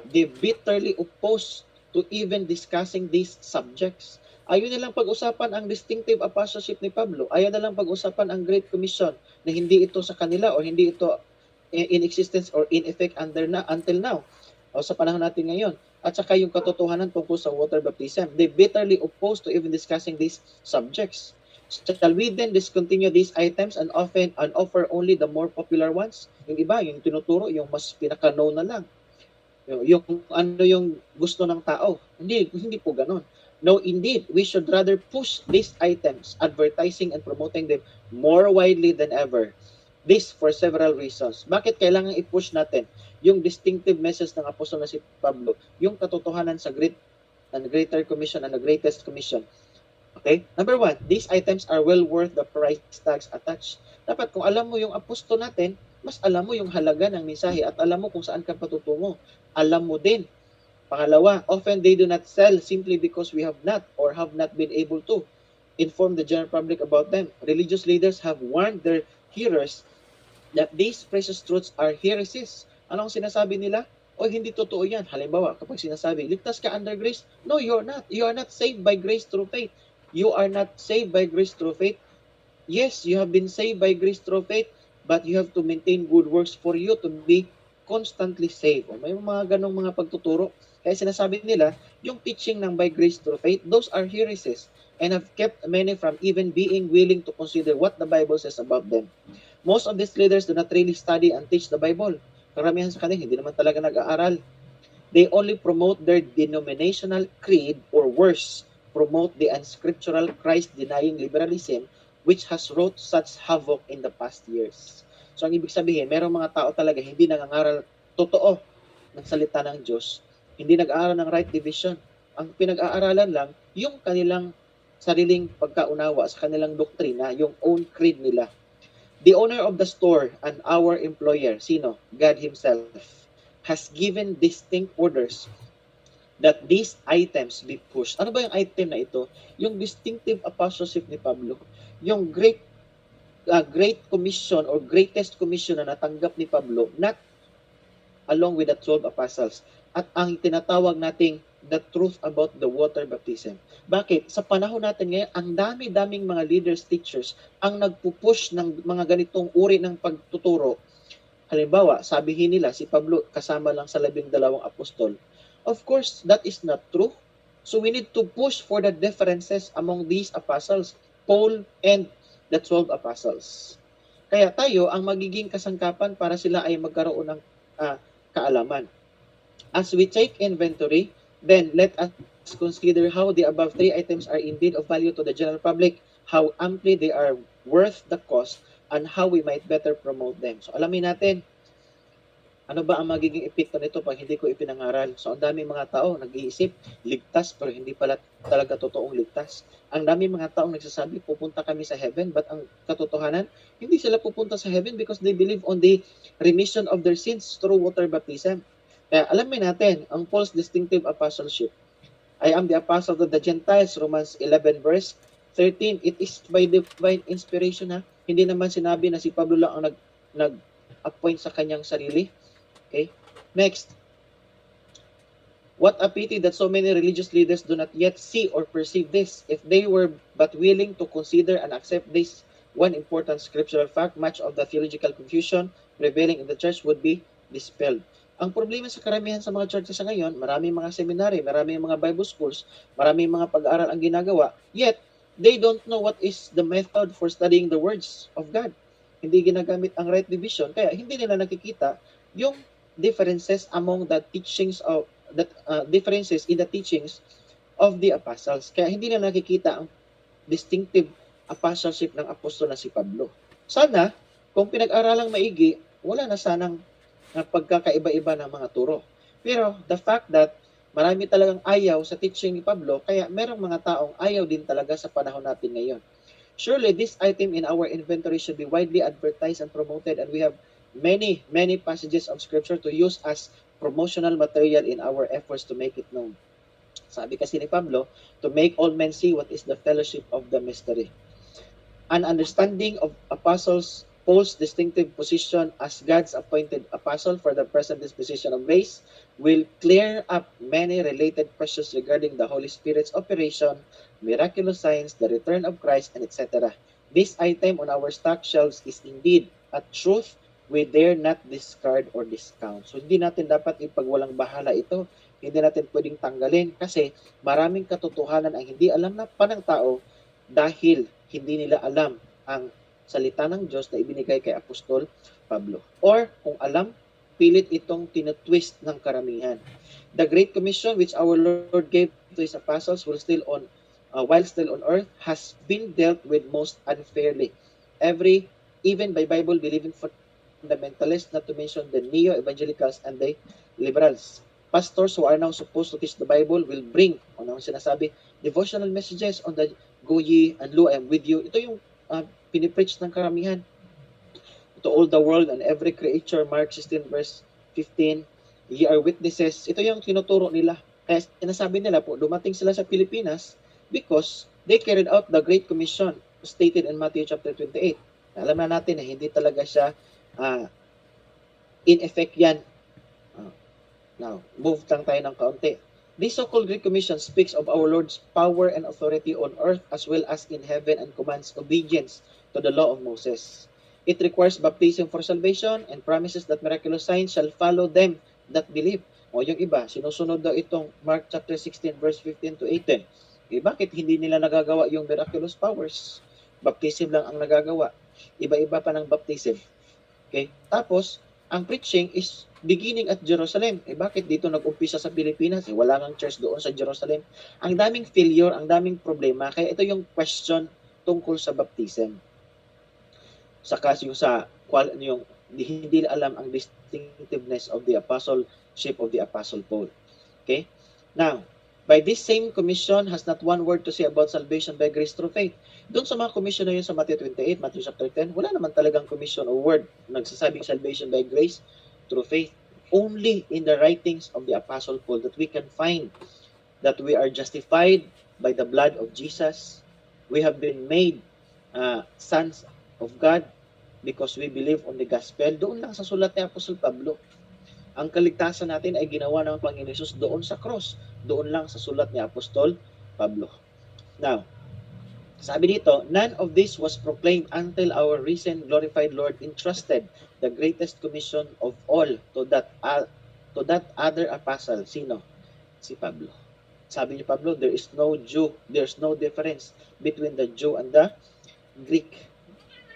they bitterly opposed to even discussing these subjects. Ayaw nilang pag-usapan ang distinctive apostleship ni Pablo. Ayaw nilang pag-usapan ang Great Commission na hindi ito sa kanila o hindi ito in existence or in effect until now o sa panahon natin ngayon. At saka yung katotohanan tungkol sa water baptism. They bitterly opposed to even discussing these subjects. Shall we then discontinue these items and offer only the more popular ones? Yung iba, yung tinuturo, yung mas pinaka-known na lang. Yung ano yung gusto ng tao. Hindi po ganun. No, indeed, we should rather push these items, advertising and promoting them more widely than ever. This for several reasons. Bakit kailangan i-push natin yung distinctive message ng apostol na si Pablo, yung katotohanan sa Greater Commission and the Greatest Commission? Okay? Number one, these items are well worth the price tags attached. Dapat kung alam mo yung apostol natin, mas alam mo yung halaga ng mensahe at alam mo kung saan ka patutungo. Alam mo din. Pangalawa, often they do not sell simply because we have not or have not been able to inform the general public about them. Religious leaders have warned their hearers that these precious truths are heresies. Anong sinasabi nila? O hindi totoo yan. Halimbawa, kapag sinasabi, ligtas ka under grace. No, you're not. You are not saved by grace through faith. You are not saved by grace through faith. Yes, you have been saved by grace through faith, but you have to maintain good works for you to be constantly saved. O may mga ganong mga pagtuturo. Kaya sinasabi nila, yung teaching ng by grace through faith, those are heresies and have kept many from even being willing to consider what the Bible says about them. Most of these leaders do not really study and teach the Bible. Karamihan sa kanila, hindi naman talaga nag-aaral. They only promote their denominational creed or worse, promote the unscriptural Christ-denying liberalism which has wrought such havoc in the past years. So ang ibig sabihin, merong mga tao talaga hindi nangangaral totoo ng salita ng Diyos, hindi nag-aaral ng right division. Ang pinag-aaralan lang, yung kanilang sariling pagkaunawa sa kanilang doktrina, yung own creed nila. The owner of the store and our employer, sino? God Himself, has given distinct orders that these items be pushed. Ano ba yung item na ito? Yung distinctive apostleship ni Pablo. Yung Great Commission or Greatest Commission na natanggap ni Pablo, not along with the 12 apostles. At ang tinatawag nating the truth about the water baptism. Bakit? Sa panahon natin ngayon, ang dami-daming mga leaders, teachers, ang nagpupush ng mga ganitong uri ng pagtuturo. Halimbawa, sabihin nila, si Pablo kasama lang sa 12 apostol. Of course, that is not true. So we need to push for the differences among these apostles, Paul and the 12 apostles. Kaya tayo, ang magiging kasangkapan para sila ay magkaroon ng kaalaman. As we take inventory, then let us consider how the above three items are indeed of value to the general public, how amply they are worth the cost, and how we might better promote them. So alamin natin, ano ba ang magiging epekto nito pag hindi ko ipinangaral? So ang daming mga tao nag-iisip, ligtas pero hindi pala talaga totoong ligtas. Ang daming mga tao nagsasabi, pupunta kami sa heaven, but ang katotohanan, hindi sila pupunta sa heaven because they believe on the remission of their sins through water baptism. Kaya alamin natin, ang Paul's distinctive apostleship. I am the apostle of the Gentiles, Romans 11 verse 13. It is by divine inspiration, ha? Hindi naman sinabi na si Pablo lang ang nag-appoint sa kanyang sarili. Okay? Next. What a pity that so many religious leaders do not yet see or perceive this. If they were but willing to consider and accept this one important scriptural fact, much of the theological confusion prevailing in the church would be dispelled. Ang problema sa karamihan sa mga churches sa ngayon, maraming mga seminary, maraming mga Bible schools, maraming mga pag-aaral ang ginagawa, yet they don't know what is the method for studying the words of God. Hindi ginagamit ang right division, kaya hindi nila nakikita yung differences among the teachings of differences in the teachings of the apostles. Kaya hindi nila nakikita ang distinctive apostleship ng apostol na si Pablo. Sana, kung pinag-aralang maigi, wala na sanang pagkakaiba-iba ng mga turo. Pero the fact that marami talagang ayaw sa teaching ni Pablo, kaya merong mga taong ayaw din talaga sa panahon natin ngayon. Surely this item in our inventory should be widely advertised and promoted, and we have many passages of scripture to use as promotional material in our efforts to make it known. Sabi kasi ni Pablo, to make all men see what is the fellowship of the mystery. An understanding of apostles Paul's distinctive position as God's appointed apostle for the present disposition of grace will clear up many related questions regarding the Holy Spirit's operation, miraculous signs, the return of Christ, and etc. This item on our stock shelves is indeed a truth we dare not discard or discount. So hindi natin dapat ipagwalang bahala ito, hindi natin pwedeng tanggalin kasi maraming katotohanan ang hindi alam na pa ng tao dahil hindi nila alam ang salita ng Diyos na ibinigay kay Apostol Pablo. Or kung alam, pilit itong tinatwist ng karamihan. The Great Commission which our Lord gave to His apostles while still on earth has been dealt with most unfairly. Even by Bible-believing fundamentalists, not to mention the neo-evangelicals and the liberals. Pastors who are now supposed to teach the Bible will bring, ano ang sinasabi, devotional messages on the go ye and lo, I am with you. Ito yung pinipreach ng karamihan. To all the world and every creature, Mark 16 verse 15, ye are witnesses. Ito yung tinuturo nila. Kaya sinasabi nila po, dumating sila sa Pilipinas because they carried out the Great Commission stated in Matthew chapter 28. Alam na natin na hindi talaga siya in effect yan. Now, move lang tayo ng kaunti. This so-called Great Commission speaks of our Lord's power and authority on earth as well as in heaven and commands obedience to the law of Moses. It requires baptism for salvation and promises that miraculous signs shall follow them that believe. O yung iba, sinusunod daw itong Mark chapter 16 verse 15 to 18. Bakit hindi nila nagagawa yung miraculous powers? Baptism lang ang nagagawa. Iba-iba pa ng baptism. Okay? Tapos, ang preaching is beginning at Jerusalem. Bakit dito nag-umpisa sa Pilipinas? Wala nang church doon sa Jerusalem. Ang daming failure, ang daming problema. Kaya ito yung question tungkol sa baptism. Saka yung hindi alam ang distinctiveness of the apostleship of the Apostle Paul. Okay? Now, by this same commission has not one word to say about salvation by grace through faith. Doon sa mga commission na yun sa Matthew 28, Matthew chapter 10, wala naman talagang commission or word nagsasabing salvation by grace through faith. Only in the writings of the Apostle Paul that we can find that we are justified by the blood of Jesus. We have been made sons of God because we believe on the gospel. Doon lang sa sulat ni Apostol Pablo. Ang kaligtasan natin ay ginawa ng Panginoon Hesus doon sa cross. Doon lang sa sulat ni Apostol Pablo. Now, sabi dito, none of this was proclaimed until our recent glorified Lord entrusted the greatest commission of all to that other apostle. Sino? Si Pablo. Sabi ni Pablo, there's no difference between the Jew and the Greek.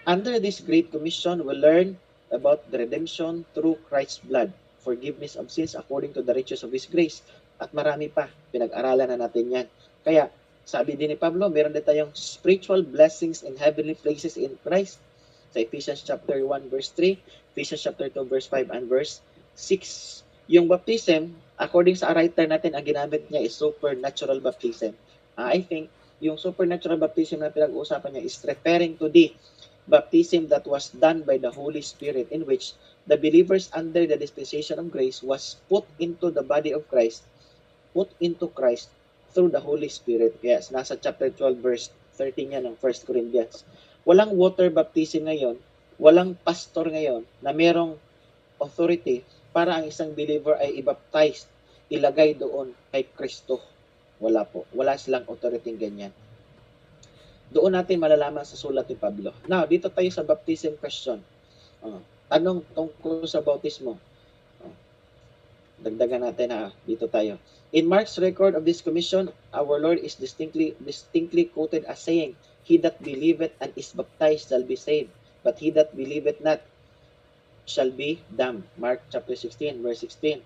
Under this great commission, we learn about the redemption through Christ's blood, forgiveness of sins according to the riches of His grace. At marami pa, pinag-aralan na natin yan. Kaya, sabi din ni Pablo, meron din tayong spiritual blessings in heavenly places in Christ. Sa Ephesians chapter 1 verse 3, Ephesians chapter 2 verse 5 and verse 6. Yung baptism, according sa writer natin, ang ginamit niya is supernatural baptism. I think yung supernatural baptism na pinag-uusapan niya is referring to the baptism that was done by the Holy Spirit, in which the believers under the dispensation of grace was put into the body of Christ, put into Christ through the Holy Spirit. Yes, nasa chapter 12 verse 13 yan ng 1 Corinthians. Walang water baptism ngayon, walang pastor ngayon na merong authority para ang isang believer ay i-baptize, ilagay doon kay Kristo. Wala po. Wala silang authority ganyan. Doon natin malalaman sa sulat ni Pablo. Now, dito tayo sa baptism question. Tanong tungkol sa bautismo. Dagdagan natin dito tayo. In Mark's record of this commission, our Lord is distinctly quoted as saying, "He that believeth and is baptized shall be saved, but he that believeth not shall be damned." Mark chapter 16, verse 16.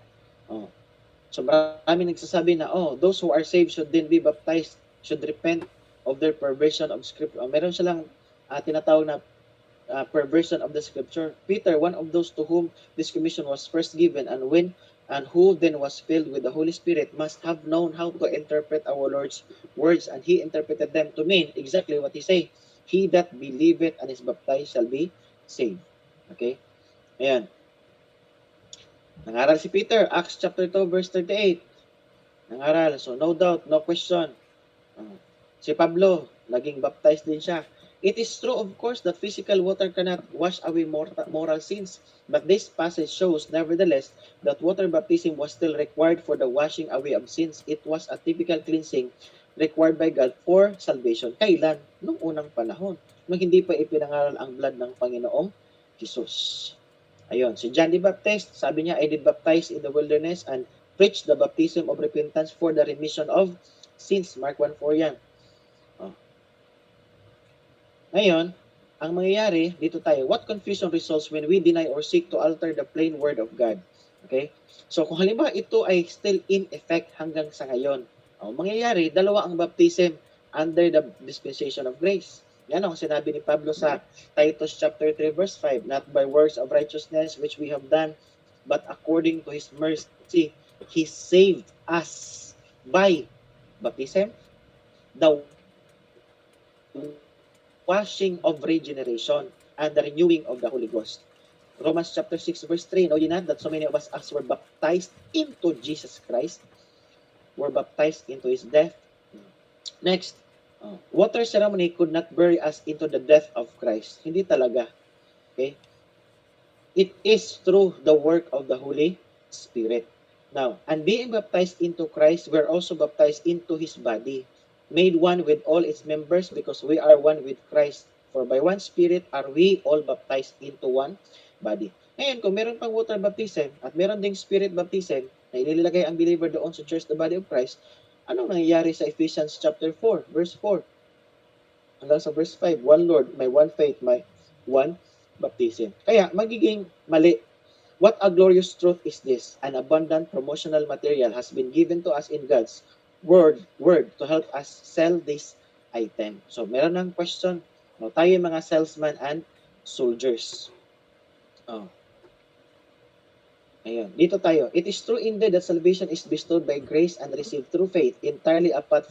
So marami nagsasabi na, those who are saved should then be baptized, should repent of their perversion of scripture. Meron silang tinatawag na perversion of the scripture. Peter, one of those to whom this commission was first given, and who then was filled with the Holy Spirit, must have known how to interpret our Lord's words, and he interpreted them to mean exactly what he said. He that believeth and is baptized shall be saved. Okay? Ayan. Nangaral si Peter, Acts chapter 2, verse 38. Nangaral. So, no doubt, no question. Si Pablo, naging baptized din siya. It is true, of course, that physical water cannot wash away moral sins, but this passage shows, nevertheless, that water baptism was still required for the washing away of sins. It was a typical cleansing required by God for salvation. Kailan? Nung unang panahon. Nung hindi pa ipinangaral ang blood ng Panginoong Jesus. Ayun, si John the Baptist, sabi niya, I did baptize in the wilderness and preach the baptism of repentance for the remission of sins. Mark 1:4 yan. Oh. Ngayon, ang mangyayari, dito tayo, what confusion results when we deny or seek to alter the plain word of God? Okay? So, kung halimbawa ito ay still in effect hanggang sa ngayon, mangyayari, dalawa ang baptism under the dispensation of grace. Yan ang sinabi ni Pablo sa Titus chapter 3 verse 5, not by works of righteousness which we have done, but according to His mercy, He saved us by baptism, the washing of regeneration, and the renewing of the Holy Ghost. Romans chapter 6 verse 3, know ye not that so many of us as were baptized into Jesus Christ, were baptized into His death. Next, water ceremony could not bury us into the death of Christ. Hindi talaga. Okay? It is through the work of the Holy Spirit. Now, and being baptized into Christ, we're also baptized into His body, made one with all its members because we are one with Christ. For by one Spirit are we all baptized into one body. Ngayon, kung meron pang water baptism at meron ding Spirit baptism na inilagay ang believer doon sa church, the body of Christ, anong nangyayari sa Ephesians chapter 4, verse 4? Hanggang sa verse 5, one Lord, may one faith, may one baptism. Kaya, magiging mali. What a glorious truth is this? An abundant promotional material has been given to us in God's word to help us sell this item. So, meron ng question. Tayo yung mga salesman and soldiers. Ayun, dito tayo. It is true indeed that salvation is bestowed by grace and received through faith, entirely apart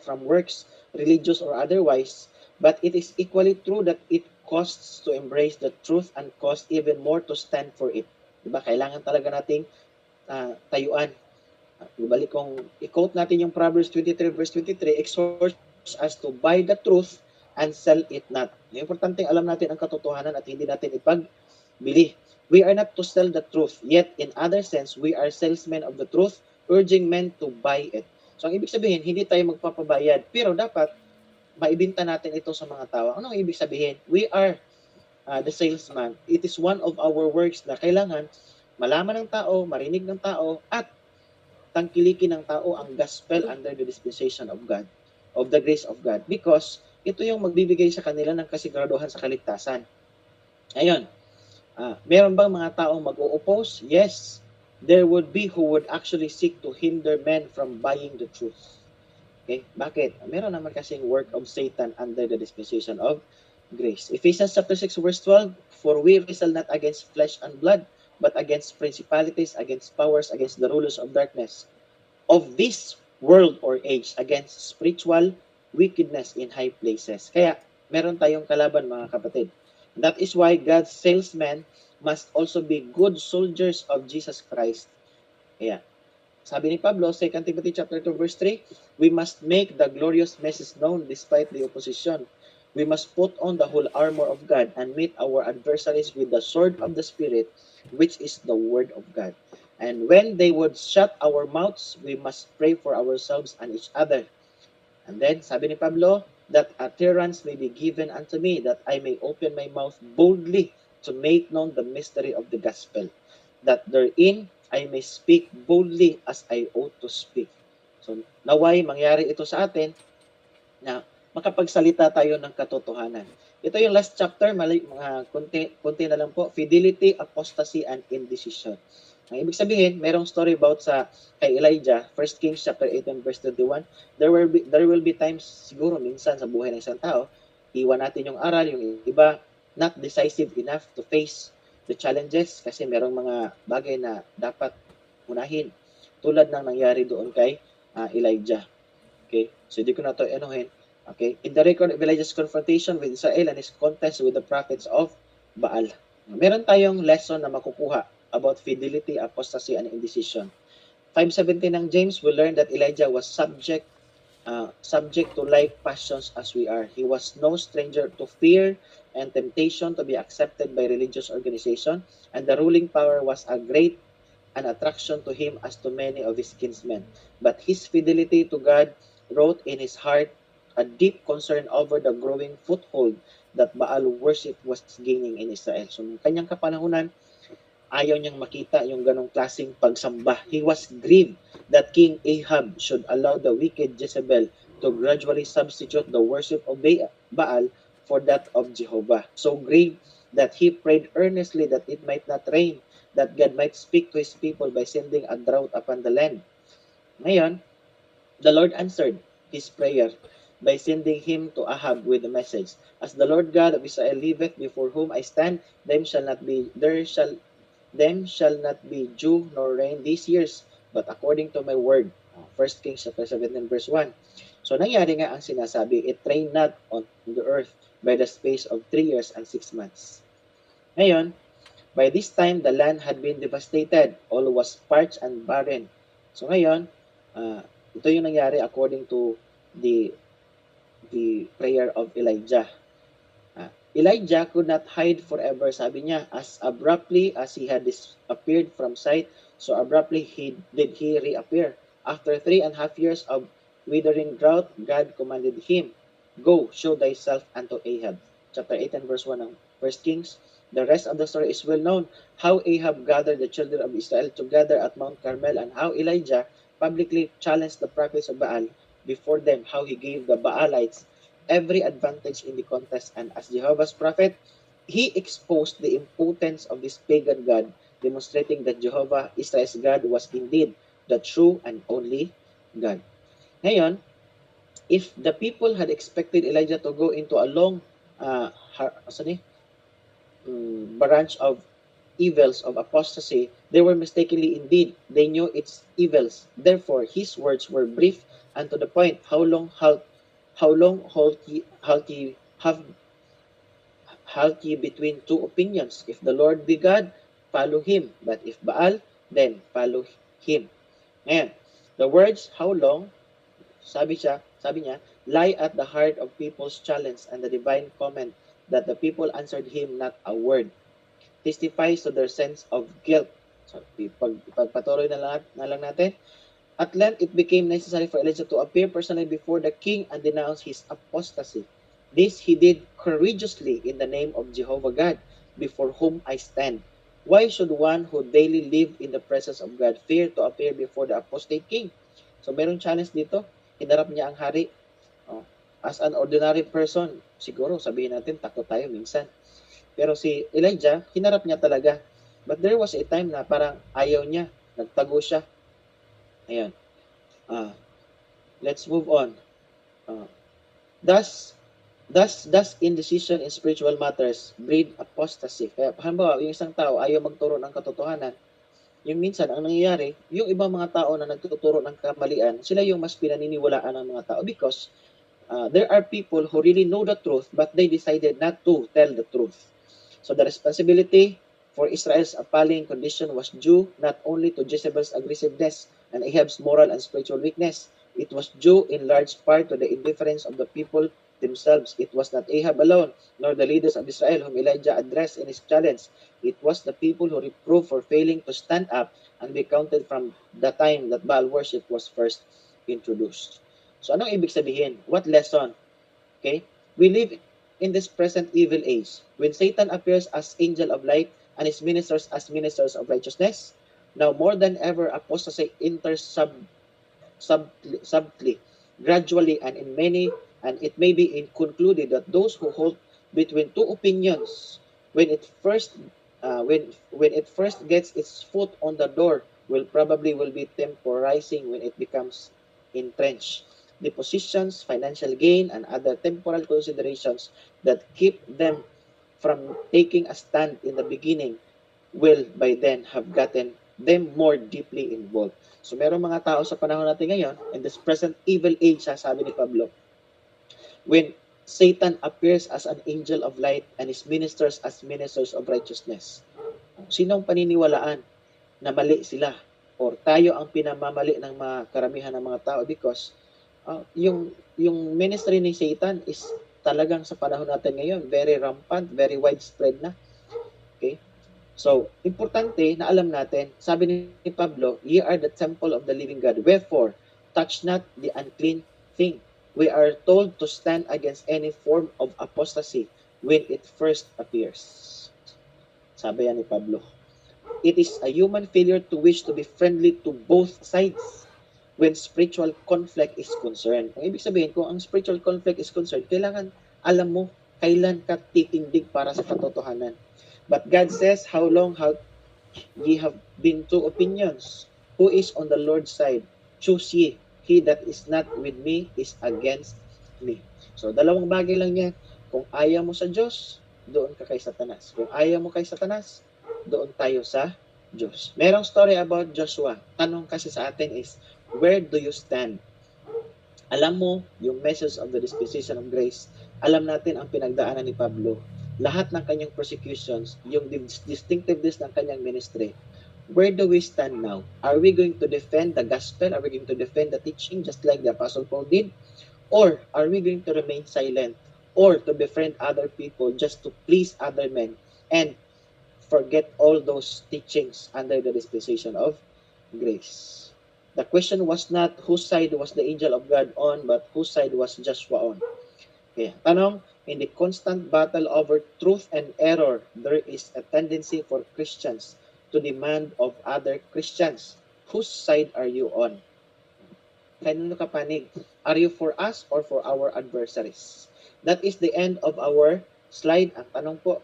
from works, religious or otherwise. But it is equally true that it costs to embrace the truth and costs even more to stand for it. Diba? Kailangan talaga nating tayuan. Ibalik kong i-quote natin yung Proverbs 23 verse 23, exhorts us to buy the truth and sell it not. Yung importante, alam natin ang katotohanan at hindi natin ipagbili. We are not to sell the truth, yet in other sense, we are salesmen of the truth, urging men to buy it. So, ang ibig sabihin, hindi tayo magpapabayad, pero dapat maibinta natin ito sa mga tao. Ano ang ibig sabihin? We are the salesman. It is one of our works na kailangan malaman ng tao, marinig ng tao, at tangkilikin ng tao ang gospel under the dispensation of God, of the grace of God. Because ito yung magbibigay sa kanila ng kasiguraduhan sa kaligtasan. Ayun. Meron bang mga taong mag-o-oppose? Yes. There would be who would actually seek to hinder men from buying the truth. Okay? Bakit? Meron naman kasing work of Satan under the dispensation of grace. Ephesians chapter 6 verse 12, for we wrestle not against flesh and blood, but against principalities, against powers, against the rulers of darkness of this world or age, against spiritual wickedness in high places. Kaya, meron tayong kalaban, mga kapatid. That is why God's salesmen must also be good soldiers of Jesus Christ. Kaya, sabi ni Pablo, 2 Timothy chapter 2 verse 3, we must make the glorious message known despite the opposition. We must put on the whole armor of God and meet our adversaries with the sword of the Spirit, which is the word of God. And when they would shut our mouths, we must pray for ourselves and each other. And then, sabi ni Pablo, that utterance may be given unto me, that I may open my mouth boldly to make known the mystery of the gospel, that therein I may speak boldly as I ought to speak. So, naway mangyari ito sa atin na makapagsalita tayo ng katotohanan. Ito yung last chapter, mga konti na lang po, fidelity, apostasy, and indecision. Ang ibig sabihin, merong story about sa kay Elijah, 1 Kings chapter 8 and verse 21. There will be times siguro minsan sa buhay ng isang tao, iwan natin yung aral, yung iba not decisive enough to face the challenges kasi merong mga bagay na dapat unahin. Tulad ng nangyari doon kay Elijah. Okay? So hindi ko na to enuhin. Okay? In the record of Elijah's confrontation with Israel and his contest with the prophets of Baal. Meron tayong lesson na makukuha about fidelity, apostasy, and indecision. 5:17 ng James, we learn that Elijah was subject subject to like passions as we are. He was no stranger to fear and temptation to be accepted by religious organization, and the ruling power was a great an attraction to him as to many of his kinsmen. But his fidelity to God wrote in his heart a deep concern over the growing foothold that Baal worship was gaining in Israel. So, nung kanyang kapanahunan, ayaw niyang makita yung ganong klaseng pagsamba. He was grieved that King Ahab should allow the wicked Jezebel to gradually substitute the worship of Baal for that of Jehovah. So grieved that he prayed earnestly that it might not rain, that God might speak to his people by sending a drought upon the land. Ngayon, the Lord answered his prayer by sending him to Ahab with the message, "As the Lord God of Israel liveth, before whom I stand, them shall not be dew nor rain these years, but according to my word." 1 Kings chapter 17 verse 1. So nangyari nga ang sinasabi, it rained not on the earth by the space of 3 years and 6 months. Ngayon, by this time, the land had been devastated. All was parched and barren. So ngayon, ito yung nangyari according to the prayer of Elijah. Elijah could not hide forever, sabi niya, as abruptly as he had disappeared from sight, so abruptly did he reappear. After 3.5 years of withering drought, God commanded him, "Go, show thyself unto Ahab." Chapter 18 verse 1 ng 1 Kings. The rest of the story is well known, how Ahab gathered the children of Israel together at Mount Carmel, and how Elijah publicly challenged the prophets of Baal before them, how he gave the Baalites every advantage in the contest, and as Jehovah's prophet, he exposed the impotence of this pagan god, demonstrating that Jehovah, Israel's God, was indeed the true and only God. Ngayon, if the people had expected Elijah to go into a long branch of evils of apostasy, they were mistakenly indeed. They knew its evils. Therefore, his words were brief and to the point. How long halt ye between two opinions? If the Lord be God, follow him. But if Baal, then follow him. Ngayon, the words how long, sabi niya, lie at the heart of people's challenge, and the divine comment that the people answered him not a word testifies to their sense of guilt. So, pagpatuloy na lang natin. At length, it became necessary for Elijah to appear personally before the king and denounce his apostasy. This he did courageously in the name of Jehovah God, before whom I stand. Why should one who daily live in the presence of God fear to appear before the apostate king? So, merong challenge dito. Hinarap niya ang hari. As an ordinary person, siguro sabihin natin, takot tayo minsan. Pero si Elijah, hinarap niya talaga. But there was a time na parang ayaw niya. Nagtago siya. Ayan. Let's move on. Thus indecision in spiritual matters breed apostasy. Kaya halimbawa, yung isang tao ayaw magturo ng katotohanan, yung minsan, ang nangyayari, yung ibang mga tao na nagtuturo ng kamalian, sila yung mas pinaniniwalaan ng mga tao because there are people who really know the truth but they decided not to tell the truth. So the responsibility for Israel's appalling condition was due not only to Jezebel's aggressiveness and Ahab's moral and spiritual weakness. It was due in large part to the indifference of the people themselves. It was not Ahab alone, nor the leaders of Israel whom Elijah addressed in his challenge. It was the people who reproved for failing to stand up and be counted from the time that Baal worship was first introduced. So anong ibig sabihin? What lesson? Okay? We live in this present evil age, when Satan appears as angel of light and his ministers as ministers of righteousness, now more than ever apostasy enters subtly, gradually, and in many, and it may be concluded that those who hold between two opinions, when it first gets its foot on the door, will be temporizing when it becomes entrenched. The positions, financial gain, and other temporal considerations that keep them from taking a stand in the beginning will by then have gotten them more deeply involved. So merong mga tao sa panahon natin ngayon, in this present evil age, sabi ni Pablo, when Satan appears as an angel of light and his ministers as ministers of righteousness. Sinong paniniwalaan na mali sila? Or tayo ang pinamamali ng mga karamihan ng mga tao because yung ministry ni Satan is talagang sa panahon natin ngayon, very rampant, very widespread na. Okay? So, importante na alam natin, sabi ni Pablo, ye are the temple of the living God. Wherefore, touch not the unclean thing. We are told to stand against any form of apostasy when it first appears. Sabi yan ni Pablo. It is a human failure to wish to be friendly to both sides when spiritual conflict is concerned. Ang ibig sabihin, kung ang spiritual conflict is concerned, kailangan alam mo kailan ka titindig para sa katotohanan. But God says, how long have ye have been two opinions? Who is on the Lord's side? Choose ye. He that is not with me is against me. So, dalawang bagay lang yan. Kung ayaw mo sa Diyos, doon ka kay Satanas. Kung ayaw mo kay Satanas, doon tayo sa Diyos. Merong story about Joshua. Tanong kasi sa atin is, where do you stand? Alam mo, yung message of the dispensation of grace, alam natin ang pinagdaanan ni Pablo. Lahat ng kanyang persecutions, yung distinctiveness ng kanyang ministry. Where do we stand now? Are we going to defend the gospel? Are we going to defend the teaching just like the Apostle Paul did? Or are we going to remain silent? Or to befriend other people just to please other men and forget all those teachings under the dispensation of grace? The question was not whose side was the angel of God on, but whose side was Joshua on. Kaya, tanong, in the constant battle over truth and error, there is a tendency for Christians to demand of other Christians, whose side are you on? Kanino ka panig? Are you for us or for our adversaries? That is the end of our slide. Ang tanong po,